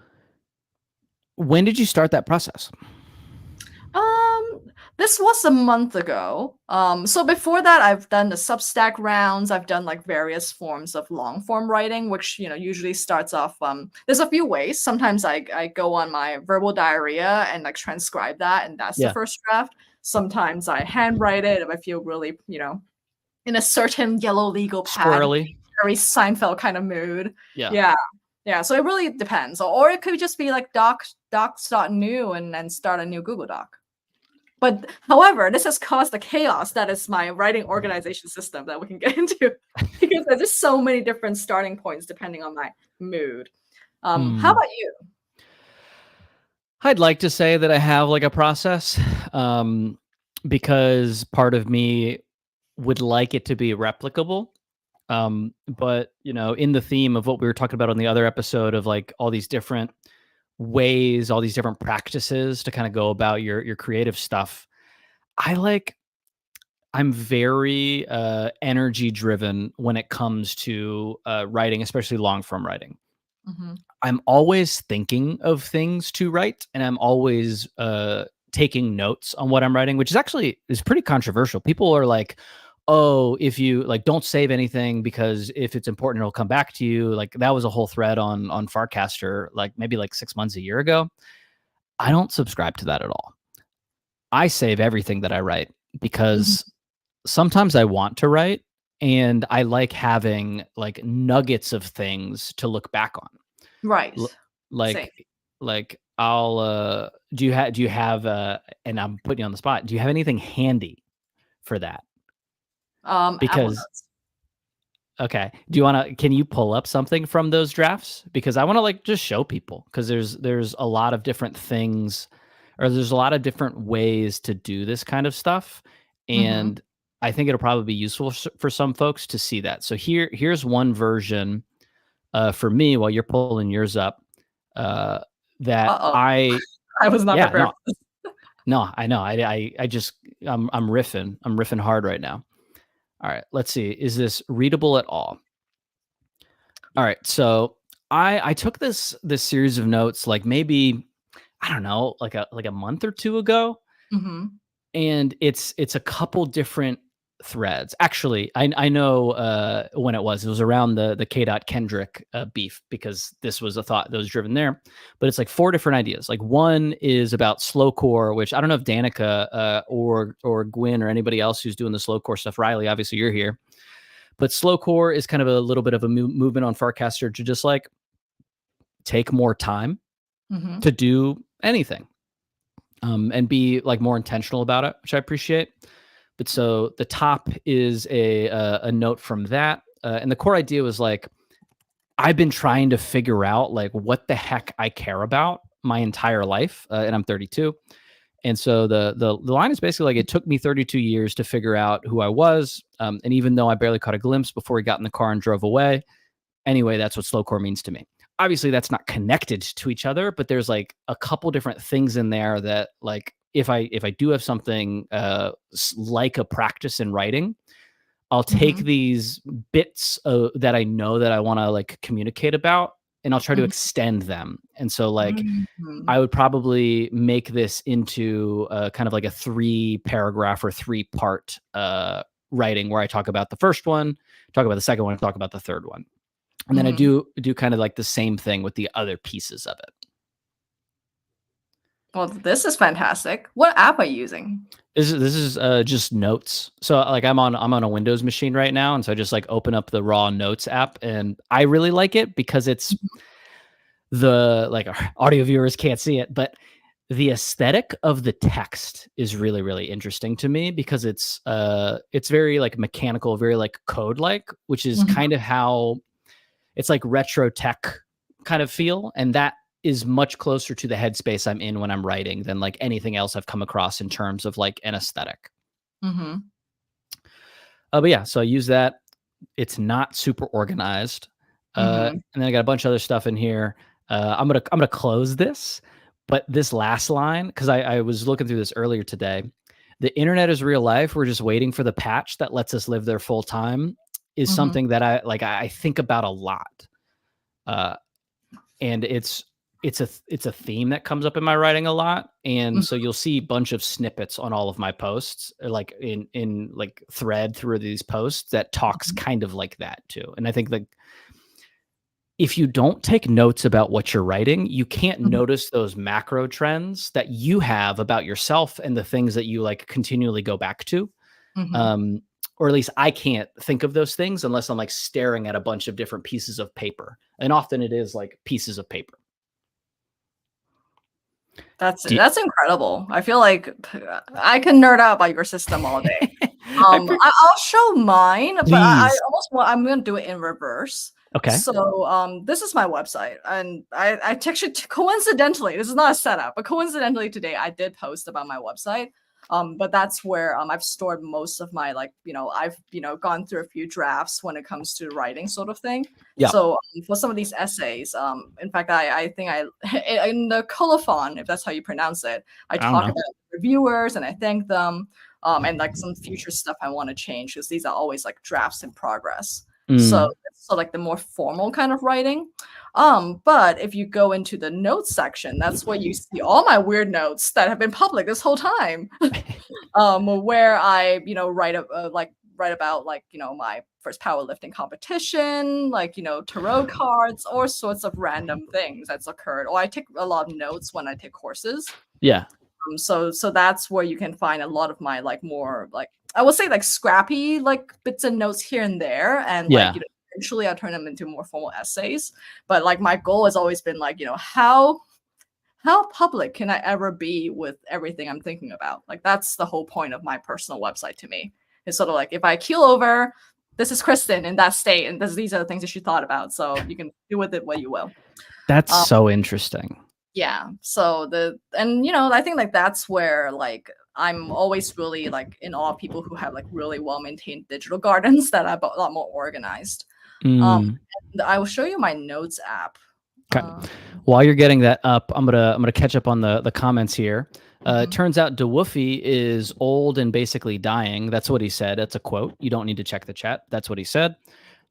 When did you start that process? This was a month ago. So before that, I've done the Substack rounds. I've done like various forms of long form writing, which usually starts off. There's a few ways. Sometimes I go on my verbal diarrhea and like transcribe that, and that's the first draft. Sometimes I handwrite it if I feel really in a certain yellow legal pad, squirrely, very Seinfeld kind of mood. Yeah. So it really depends. Or it could just be like docs.new and then start a new Google Doc. But however, this has caused the chaos that is my writing organization system that we can get into, because there's just so many different starting points depending on my mood. How about you? I'd like to say that I have like a process, because part of me would like it to be replicable. But in the theme of what we were talking about on the other episode of like all these different ways, all these different practices to kind of go about your creative stuff, I'm very energy driven when it comes to writing, especially long form writing. I'm always thinking of things to write, and I'm always taking notes on what I'm writing, which is pretty controversial. People are like, oh, if you like, don't save anything because if it's important, it'll come back to you. Like that was a whole thread on Farcaster, like maybe like 6 months, a year ago. I don't subscribe to that at all. I save everything that I write because sometimes I want to write and I like having like nuggets of things to look back on. Right. Like I'll do you have and I'm putting you on the spot. Do you have anything handy for that? Apple Because Notes. okay, can you pull up something from those drafts? Because I want to like just show people because there's a lot of different things or there's a lot of different ways to do this kind of stuff Mm-hmm. and I think it'll probably be useful for some folks to see that. So here's one version for me while you're pulling yours up uh that Uh-oh. I I was not yeah, prepared no, for this. no, I know. I just I'm riffing. I'm riffing hard right now. All right, let's see. Is this readable at all? All right. So I took this series of notes like maybe I don't know, like a month or two ago, Mhm. and it's a couple different threads. Actually, I know when it was. It was around the K. Kendrick beef because this was a thought that was driven there. But it's like four different ideas. Like one is about slowcore, which I don't know if Danica or Gwyn or anybody else who's doing the slowcore stuff. Riley, obviously you're here. But slowcore is kind of a little bit of a movement on Farcaster to just like take more time Mhm. to do anything and be like more intentional about it, which I appreciate. But so the top is a note from that, and the core idea was like I've been trying to figure out like what the heck I care about my entire life, and I'm 32. And so the line is basically like it took me 32 years to figure out who I was, and even though I barely caught a glimpse before we got in the car and drove away, anyway, that's what slowcore means to me. Obviously, that's not connected to each other, but there's like a couple different things in there that like if I do have something like a practice in writing, I'll take Mhm. these bits that I know that I want to like communicate about, and I'll try to Mhm. extend them. And so like Mhm. I would probably make this into kind of like a 3 paragraph or 3 part writing where I talk about the first one, talk about the second one, talk about the third one. And then I Mhm. do kind of like the same thing with the other pieces of it. Well, this is fantastic. What app are you using? This is just notes. So like I'm on a Windows machine right now, and so I just like open up the raw notes app, and I really like it because it's Mhm. the like our audio viewers can't see it, but the aesthetic of the text is really really interesting to me because it's very like mechanical, very like code like, which is Mhm. kind of how it's like retro tech kind of feel, and that is much closer to the headspace I'm in when I'm writing than like anything else I've come across in terms of like an aesthetic. Mhm. But yeah, so I use that. It's not super organized, Mhm. and then I got a bunch of other stuff in here. I'm gonna close this, but this last line because I was looking through this earlier today. The internet is real life. We're just waiting for the patch that lets us live there full time. Is Mhm. something that I think about a lot. Uh, and it's a theme that comes up in my writing a lot, and Mhm. so you'll see a bunch of snippets on all of my posts like in like thread through these posts that talks Mhm. kind of like that too. And I think like if you don't take notes about what you're writing, you can't Mhm. notice those macro trends that you have about yourself and the things that you like continually go back to. Mhm. um or at least I can't think of those things unless I'm like staring at a bunch of different pieces of paper, and often it is like pieces of paper. That's Do you, that's incredible. I feel like I can nerd out about your system all day. I pre- I'll show mine, but I please. almost want I'm gonna do it in reverse. Okay. So, this is my website, and I actually coincidentally, this is not a setup, but coincidentally today I did post about my website. But that's where I've stored most of my like I've gone through a few drafts when it comes to writing sort of thing. Yeah. So for some of these essays, in fact, I think in the colophon, if that's how you pronounce it, I I don't talk know. about reviewers and I thank them, and like some future stuff I want to change because these are always like drafts in progress. So Mm. so like the more formal kind of writing. But if you go into the notes section, that's where you see all my weird notes that have been public this whole time. Where I, write about like, my first powerlifting competition, like, tarot cards, all sorts of random things that's occurred. Or I take a lot of notes when I take courses. Yeah. So that's where you can find a lot of my like more like I would say like scrappy like bits and notes here and there, and like Yeah. eventually I turn them into more formal essays. But like my goal has always been like how how public can I ever be with everything I'm thinking about? Like that's the whole point of my personal website to me. It's sort of like if I keel over, this is Kristen in that state, and these are the things that she thought about. So you can do with it what you will. That's so interesting. Yeah. So I think like that's where like I'm always really like in awe of people who have like really well maintained digital gardens that are a lot more organized. And I will show you my notes app. Okay. While you're getting that up, I'm gonna catch up on the comments here. It turns out DeWoofy is old and basically dying. That's what he said. That's a quote. You don't need to check the chat. That's what he said.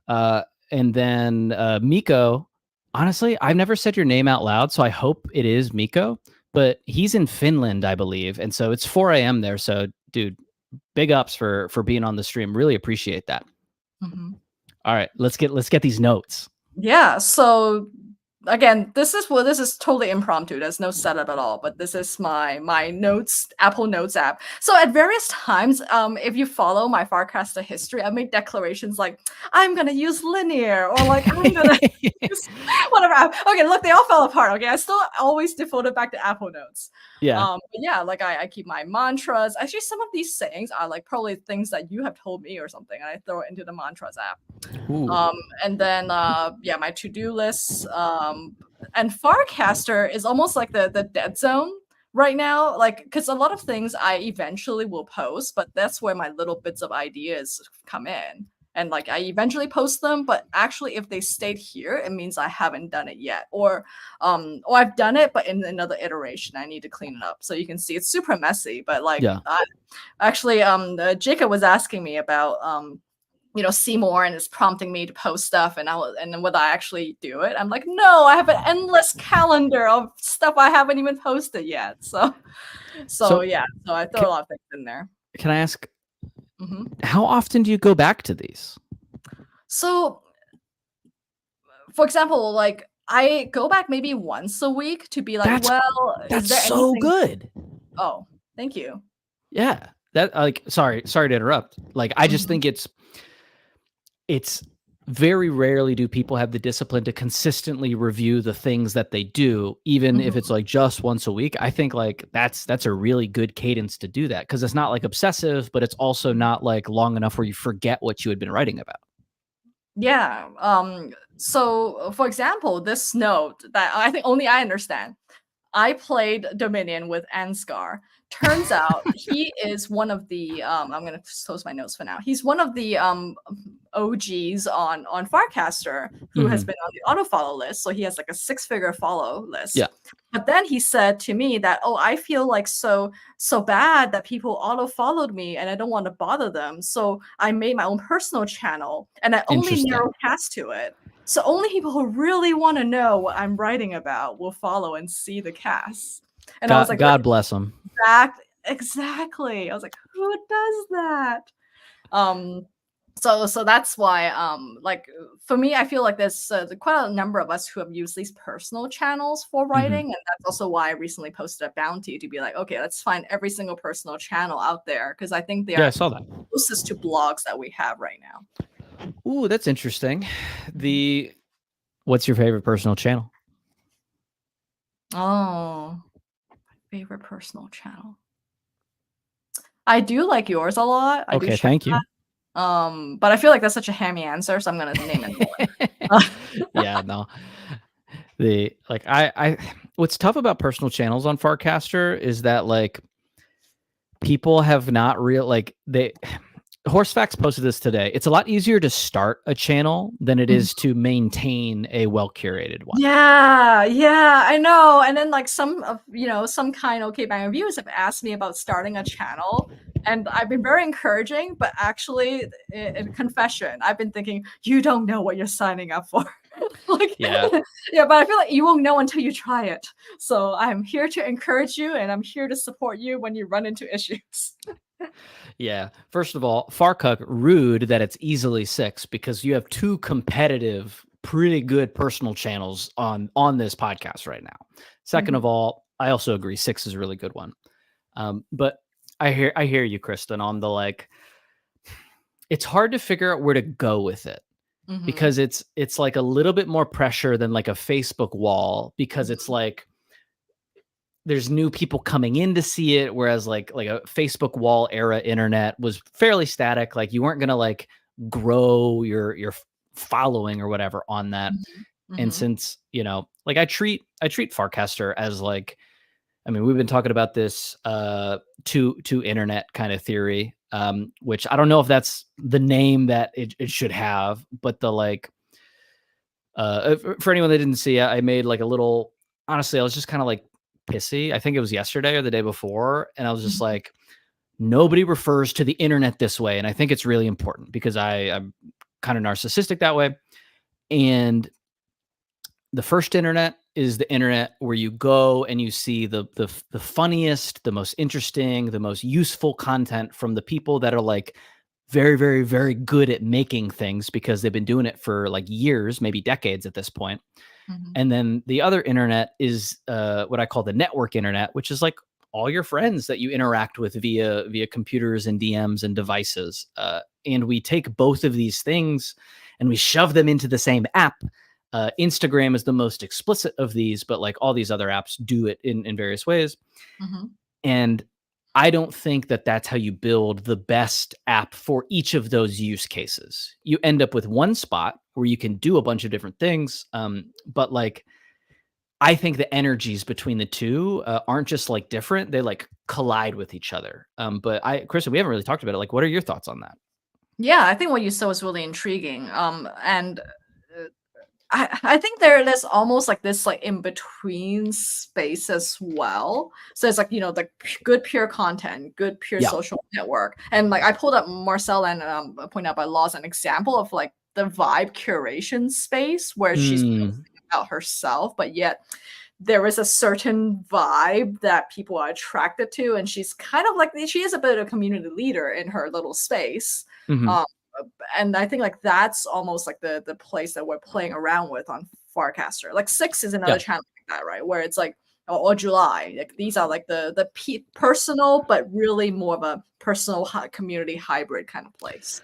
And then Miko, honestly, I've never said your name out loud, so I hope it is Miko, but he's in Finland, I believe. And so it's 4 a.m. there. So dude, big ups for being on the stream. Really appreciate that. All right, let's get these notes. Yeah. So again, this is totally impromptu. There's no setup at all, but this is my notes, Apple Notes app. So at various times, if you follow my Farcaster history, I made declarations like I'm gonna use linear or like I'm gonna use whatever. Okay, look, they all fell apart. Okay, I still always defaulted back to Apple Notes. Yeah. But yeah, like I keep my mantras. Actually, some of these sayings are like probably things that you have told me or something, and I throw it into the mantras app. And then yeah, my to-do lists. And Farcaster is almost like the dead zone right now, like because a lot of things I eventually will post, but that's where my little bits of ideas come in. And like I eventually post them, but actually if they stayed here, it means I haven't done it yet. Or I've done it, but in another iteration, I need to clean it up. So you can see it's super messy, but like actually Jacob was asking me about Seymour and is prompting me to post stuff and then whether I actually do it. I'm like, no, I have an endless calendar of stuff I haven't even posted yet. So yeah, so I throw a lot of things in there. Can I ask, how often do you go back to these? So, for example, like I go back maybe once a week to be like, that's so good. Oh, thank you. Yeah, that like sorry to interrupt. Like I just think it's very rarely do people have the discipline to consistently review the things that they do, even if it's like just once a week. I think like that's a really good cadence to do that because it's not like obsessive, but it's also not like long enough where you forget what you had been writing about. Yeah. So for example, this note that I think only I understand. I played Dominion with Ansgar. Turns out he is one of the I'm gonna close my notes for now. He's one of the OGs on Farcaster who has been on the auto follow list. So he has like a 6-figure follow list. Yeah. But then he said to me that, I feel like so bad that people auto followed me and I don't want to bother them. So I made my own personal channel and I only narrowcast to it. So only people who really want to know what I'm writing about will follow and see the cast. And I was like, God bless them. Exactly. I was like, who does that? So that's why, like for me, I feel like there's quite a number of us who have used these personal channels for writing, and that's also why I recently posted a bounty to be like, okay, let's find every single personal channel out there because I think they are I saw that. closest to blogs that we have right now. Ooh, that's interesting. What's your favorite personal channel? Oh, my favorite personal channel. I do like yours a lot. Okay, thank you. But I feel like that's such a hammy answer, so I'm gonna name it. Yeah, no. I what's tough about personal channels on Farcaster is that like people have not Horsefacts posted this today. It's a lot easier to start a channel than it is to maintain a well-curated one. Yeah, I know. And then like some kind OK Bang Reviews have asked me about starting a channel. And I've been very encouraging, but actually, in confession, I've been thinking, you don't know what you're signing up for. Yeah, but I feel like you won't know until you try it. So I'm here to encourage you, and I'm here to support you when you run into issues. Yeah. First of all, Farcuck, rude that it's easily 6 because you have 2 competitive, pretty good personal channels on this podcast right now. Second of all, I also agree 6 is a really good one. But I hear you, Kristen, on the like, it's hard to figure out where to go with it because it's like a little bit more pressure than like a Facebook wall because it's like there's new people coming in to see it, whereas like a Facebook wall era internet was fairly static. Like you weren't gonna like grow your following or whatever on that. And Mhm. since, like I treat Farcaster as like, I mean, we've been talking about this to internet kind of theory, which I don't know if that's the name that it should have, but the like for anyone that didn't see it, I made like a little, honestly, I was just kind of like pissy. I think it was yesterday or the day before. And I was just Mhm. like, nobody refers to the internet this way. And I think it's really important because I'm kind of narcissistic that way. And the first internet is the internet where you go and you see the funniest, the most interesting, the most useful content from the people that are like very, very, very good at making things because they've been doing it for like years, maybe decades at this point. Mhm. And then the other internet is what I call the network internet, which is like all your friends that you interact with via computers and DMs and devices. And we take both of these things and we shove them into the same app. Instagram is the most explicit of these, but like all these other apps do it in various ways. Mhm. And I don't think that that's how you build the best app for each of those use cases. You end up with one spot where you can do a bunch of different things. But like, I think the energies between the two aren't just like different; they like collide with each other. But Kristen, we haven't really talked about it. Like, what are your thoughts on that? Yeah, I think what you said was really intriguing. And I think there's almost like this like in between space as well. So it's like the good pure content, good pure Yeah. social network, and like I pulled up Marcel and point out by Law as an example of like the vibe curation space where she's Mm, posting about herself, but yet there is a certain vibe that people are attracted to, and she's kind of like she is a bit of a community leader in her little space. mhm. Um, and I think like that's almost like the place that we're playing around with on Farcaster. Like Six is another Yeah. channel like that, right? Where it's like or July. Like these are like the personal, but really more of a personal community hybrid kind of place.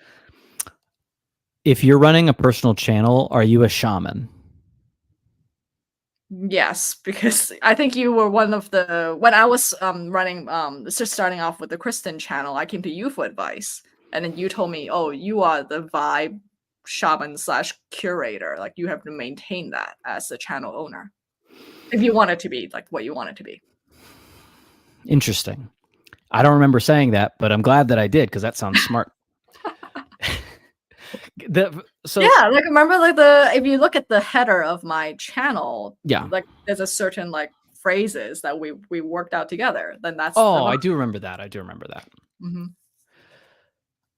If you're running a personal channel, are you a shaman? Yes, because I think you were one of the when I was running just starting off with the Kristen channel, I came to you for advice. And then you told me, oh, you are the vibe shaman slash curator. Like you have to maintain that as a channel owner. If you want it to be like what you want it to be. Interesting. I don't remember saying that, but I'm glad that I did because that sounds smart. So Yeah, like remember like the if you look at the header of my channel, yeah. like there's a certain like phrases that we worked out together. Then that's the Oh, vibe. I do remember that. I do remember that. Mhm.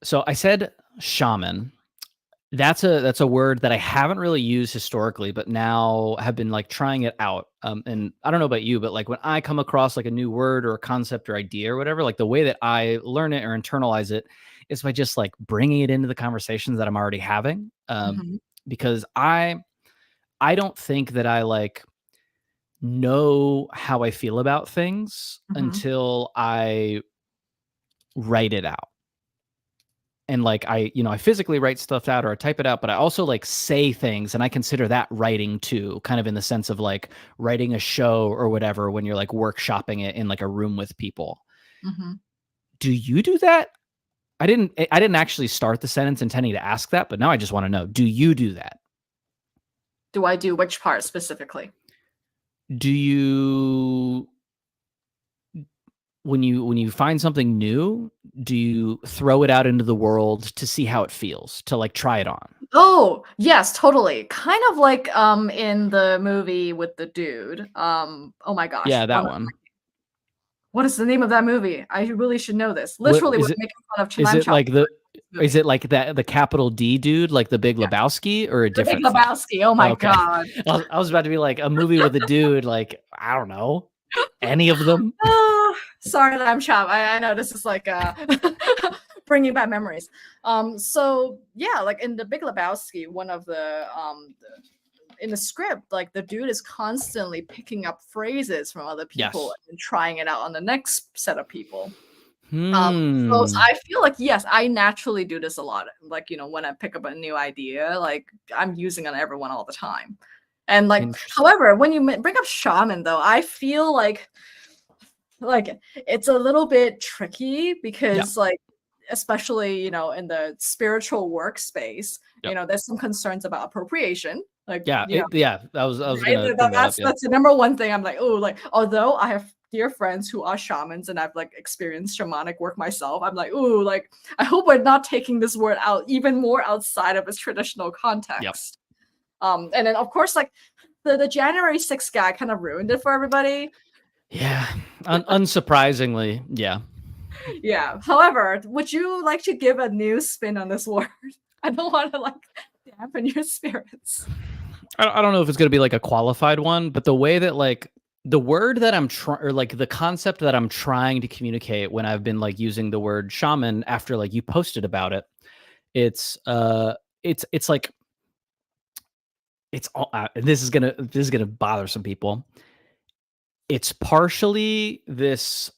So I said shaman. That's a word that I haven't really used historically, but now have been like trying it out. And I don't know about you, but like when I come across like a new word or a concept or idea or whatever, like the way that I learn it or internalize it is by just like bringing it into the conversations that I'm already having. Mhm. Because I don't think that I like know how I feel about things Mhm. until I write it out. And like I physically write stuff out or I type it out, but I also like say things and I consider that writing too, kind of in the sense of like writing a show or whatever when you're like workshopping it in like a room with people. Mhm. Do you do that? I didn't actually start the sentence intending to ask that, but now I just want to know, do you do that? Do I do which part specifically? Do you when you find something new, do you throw it out into the world to see how it feels, to like try it on? Oh, yes, totally. Kind of like in the movie with the dude. Oh my gosh. Yeah, that one. What is the name of that movie? I really should know this. What Literally, we're is it? making fun of Is Chimam it Chao like the is movie. it like that the capital D dude, like the Big Yeah. Lebowski, or a The Big different thing? Lebowski. Oh my Okay. god. I was about to be like a movie with a dude, like I don't know, any of them. Oh, sorry that I'm chopped. I know this is like bringing back memories. So yeah, like in the Big Lebowski, one of in the script, like the dude is constantly picking up phrases from other people Yes. and trying it out on the next set of people. So Hmm. I feel like yes, I naturally do this a lot. Like when I pick up a new idea, like I'm using on everyone all the time. And like, Interesting. however, when you bring up shaman, though, I feel like like it's a little bit tricky Yeah. because like especially in the spiritual workspace, Yep. there's some concerns about appropriation. Like Yeah. I was right? gonna bring that up. Yeah. That's the number one thing. I'm like, oh, like although I have dear friends who are shamans and I've like experienced shamanic work myself, I'm like, oh, like I hope we're not taking this word out even more outside of its traditional context. And then of course, like the January 6th guy kind of ruined it for everybody. Yeah. Unsurprisingly, yeah. Yeah. However, would you like to give a new spin on this word? I don't want to like dampen your spirits. I don't know if it's going to be like a qualified one, but the way that like the word that I'm trying, or like the concept that I'm trying to communicate when I've been like using the word shaman after like you posted about it, it's like it's all. This is gonna bother some people. It's partially this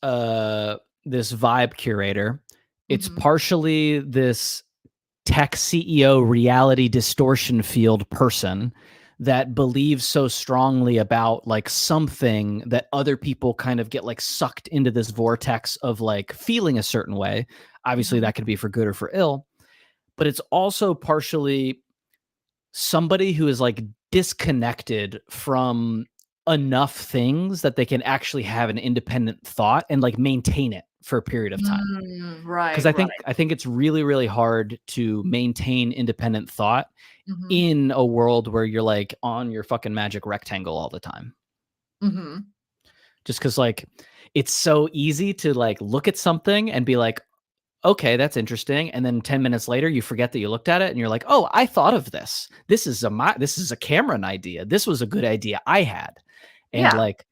this vibe curator. It's Mhm. partially this tech CEO reality distortion field person that believes so strongly about like something that other people kind of get like sucked into this vortex of like feeling a certain way. Obviously, Mhm. that could be for good or for ill, but it's also partially somebody who is like disconnected from enough things that they can actually have an independent thought and like maintain it for a period of time. Because Right, I think it's really, really hard to maintain independent thought Mhm. in a world where you're like on your fucking magic rectangle all the time. Mhm. Just because like it's so easy to like look at something and be like, okay, that's interesting. And then 10 minutes later, you forget that you looked at it and you're like, oh, I thought of this. This is a Cameron idea. This was a good idea I had. And Yeah. like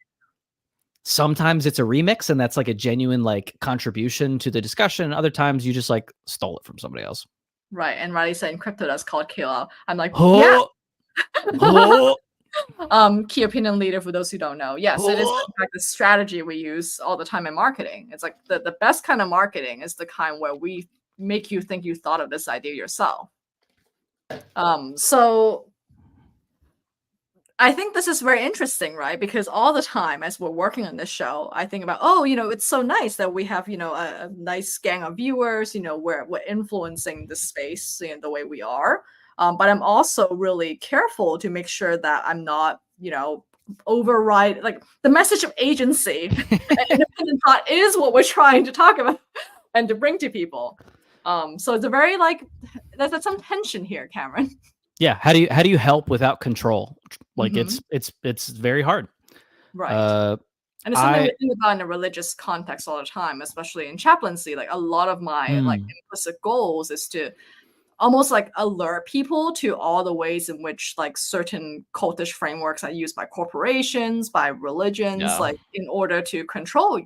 sometimes it's a remix and that's like a genuine like contribution to the discussion. Other times you just like stole it from somebody else. Right. And Riley said in crypto that's called KOL. I'm like, yeah. Oh, oh, Key opinion leader for those who don't know. Yes, it is oh. in fact the strategy we use all the time in marketing. It's like the best kind of marketing is the kind where we make you think you thought of this idea yourself. So I think this is very interesting, right? Because all the time as we're working on this show, I think about, oh, it's so nice that we have, a nice gang of viewers, we're influencing the space in the way we are. But I'm also really careful to make sure that I'm not, override like the message of agency and independent thought is what we're trying to talk about and to bring to people. So it's a very like there's some tension here, Cameron. Yeah. How do you help without control? Like Mhm. it's very hard. Right. Uh, And it's something I we think about in a religious context all the time, especially in chaplaincy. Like a lot of my like mm, implicit goals is to almost like alert people to all the ways in which like certain cultish frameworks are used by corporations, by religions, yeah. like in order to control,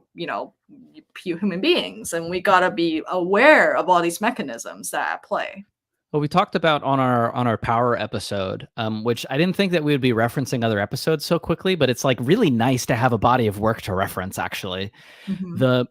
human beings. And we gotta be aware of all these mechanisms that are at play. Well, we talked about on our power episode, which I didn't think that we would be referencing other episodes so quickly, but it's like really nice to have a body of work to reference. Actually, Mhm. the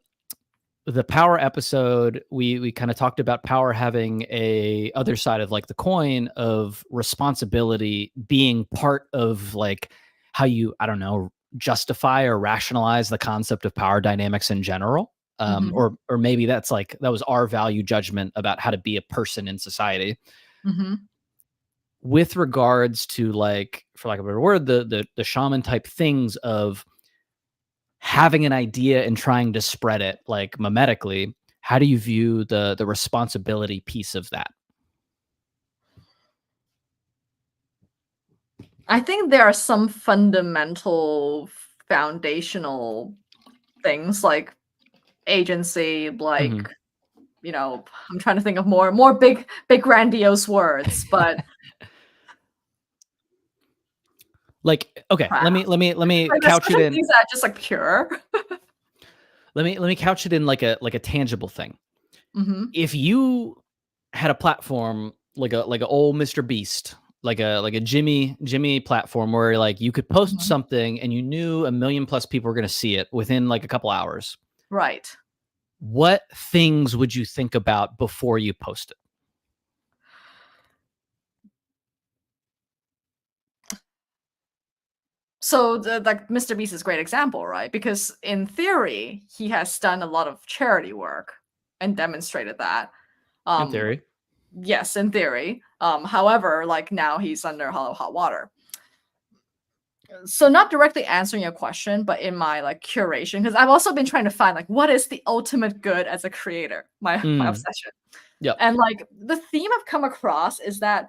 the power episode, we kind of talked about power having a other side of like the coin of responsibility being part of like how you, I don't know, justify or rationalize the concept of power dynamics in general. Mhm. Or maybe that's like that was our value judgment about how to be a person in society. Mhm. With regards to like, for lack of a better word, the shaman type things of having an idea and trying to spread it like mimetically, how do you view the responsibility piece of that? I think there are some fundamental foundational things like agency, Mhm. like, I'm trying to think of more big grandiose words, but Like, okay, craft. let me Like there's couch it certain in things that are just like pure. let me couch it in like a tangible thing. Mhm. If you had a platform like a old Mr. Beast, like a Jimmy platform where like you could post Mhm. something and you knew a million plus people were going to see it within like a couple hours, Right. what things would you think about before you post it? So like Mr. Beast is a great example, right? Because in theory, he has done a lot of charity work and demonstrated that. In Um, theory. yes, in theory. However, like now he's under hot water. So not directly answering your question, but in my like curation, because I've also been trying to find like what is the ultimate good as a creator, my Mm, obsession. yep. And like the theme I've come across is that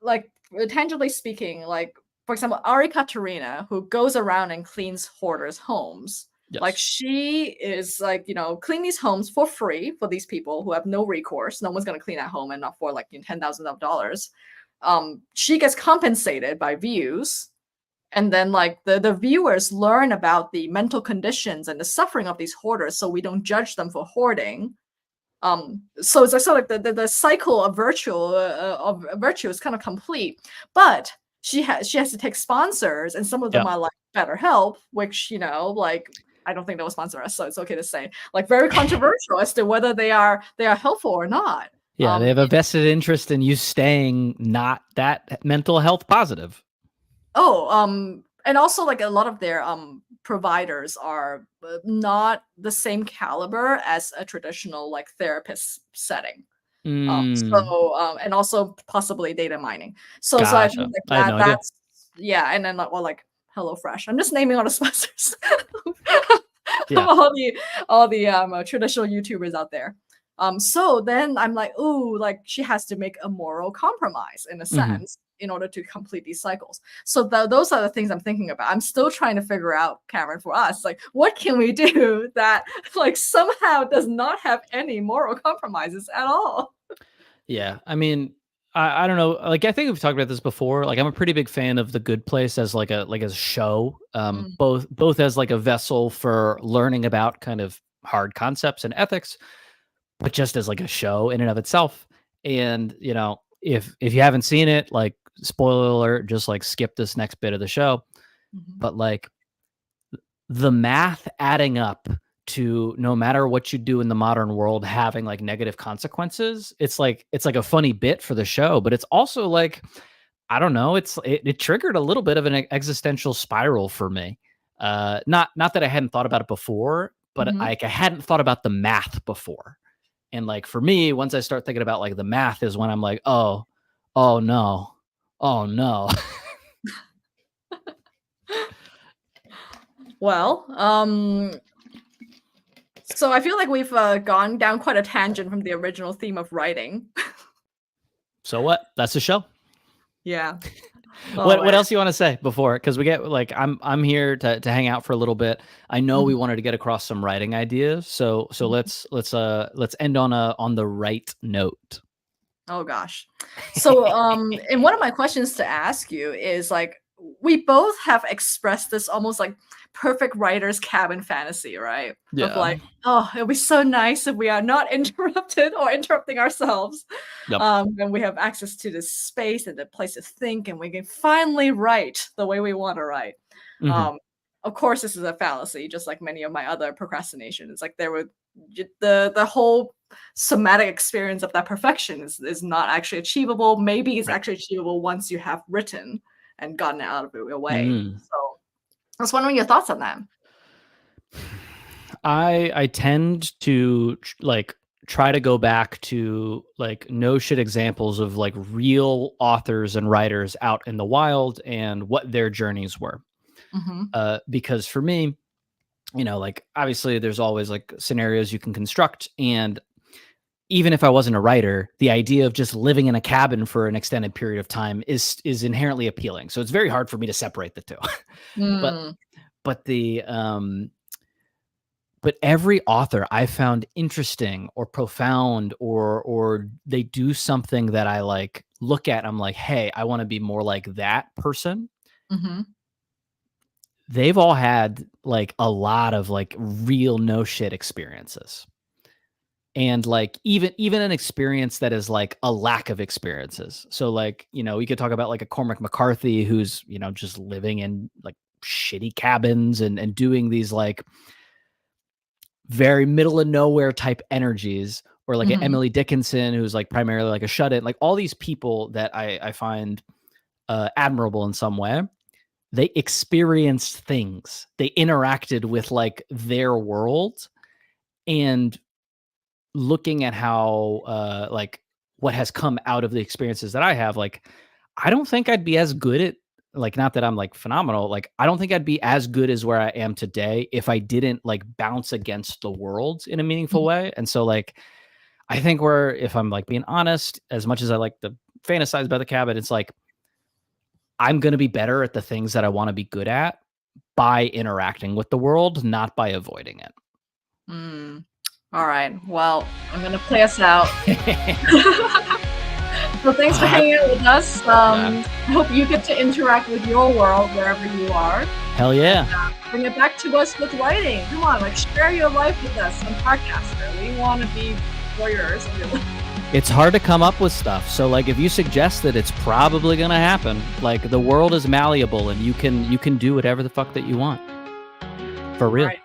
like tangibly speaking, like for example, Ari Katerina, who goes around and cleans hoarders' homes. Like Yes. she is like, clean these homes for free for these people who have no recourse. No one's gonna clean that home and not for like $10,000. She gets compensated by views, and then like the viewers learn about the mental conditions and the suffering of these hoarders, so we don't judge them for hoarding. So it's like sort of like the cycle of virtue is kind of complete, but she has to take sponsors, and some of them Yeah. are like BetterHelp, which like I don't think they will sponsor us, so it's okay to say like very controversial as to whether they are helpful or not. Yeah, they have a vested interest in you staying not that mental health positive. And also like a lot of their providers are not the same caliber as a traditional like therapist setting. Mm, And also possibly data mining. So I think gotcha. like I had no idea. that's yeah, and then like HelloFresh. I'm just naming all the sponsors of Yeah. all the traditional YouTubers out there. So then I'm like, ooh, like she has to make a moral compromise in a Hmm. sense in order to complete these cycles. So those are the things I'm thinking about. I'm still trying to figure out, Cameron, for us, like what can we do that like somehow does not have any moral compromises at all? Yeah. I mean, I don't know. Like I think we've talked about this before. Like I'm a pretty big fan of The Good Place as like a show. Mm, Both as like a vessel for learning about kind of hard concepts and ethics, but just as like a show in and of itself. And if you haven't seen it, like spoiler alert, just like skip this next bit of the show. mhm. But like the math adding up to no matter what you do in the modern world having like negative consequences, it's like a funny bit for the show, but it's also like I don't know, it triggered a little bit of an existential spiral for me. Not that I hadn't thought about it before, but Mhm. like I hadn't thought about the math before. And like for me, once I start thinking about like the math is when I'm like, oh no. Oh no. Well, so I feel like we've gone down quite a tangent from the original theme of writing. So what? That's the show. Yeah. Oh What man. else you want to say before? Because we get like I'm here to hang out for a little bit. I know we Mhm, wanted to get across some writing ideas, so mhm. let's end on the right note. Oh gosh. So and one of my questions to ask you is like we both have expressed this almost like perfect writer's cabin fantasy, right? Of Yeah. like, oh, it'll be so nice if we are not interrupted or interrupting ourselves. Yep. And we have access to this space and the place to think, and we can finally write the way we want to write. Hmm. Um, of course, this is a fallacy, just like many of my other procrastinations. Like there would the whole somatic experience of that perfection is not actually achievable. Maybe it's Right. actually achievable once you have written and gotten it out of your way. Mm. So I was wondering your thoughts on that. I tend to like try to go back to like no shit examples of like real authors and writers out in the wild and what their journeys were. Hmm. Because for me, like obviously there's always like scenarios you can construct. And even if I wasn't a writer, the idea of just living in a cabin for an extended period of time is inherently appealing. So it's very hard for me to separate the two. but Mm, but the but every author I found interesting or profound or they do something that I like look at, I'm like, hey, I want to be more like that person. hmm. They've all had like a lot of like real no shit experiences. And like even an experience that is like a lack of experiences. So like, we could talk about like a Cormac McCarthy who's, just living in like shitty cabins and doing these like very middle of nowhere type energies, or like a Hmm. Emily Dickinson who's like primarily like a shut in, like all these people that I find admirable in some way. they experienced things. They interacted with like their world, and looking at how like what has come out of the experiences that I have, like I don't think I'd be as good at, like, not that I'm like phenomenal, like I don't think I'd be as good as where I am today if I didn't like bounce against the world in a meaningful Mhm. way. And so like I think if I'm like being honest, as much as I like to fantasize about the cabin, it's like I'm going to be better at the things that I want to be good at by interacting with the world, not by avoiding it. Mm. All right. Well, I'm gonna play us out. So thanks for hanging out with us. I hope you get to interact with your world wherever you are. Hell yeah. Bring it back to us with writing. Come on, like share your life with us on Podcaster. We want to be voyeurs of your life. It's hard to come up with stuff. So like if you suggest it, it's probably going to happen. Like the world is malleable and you can do whatever the fuck that you want. For real. Right.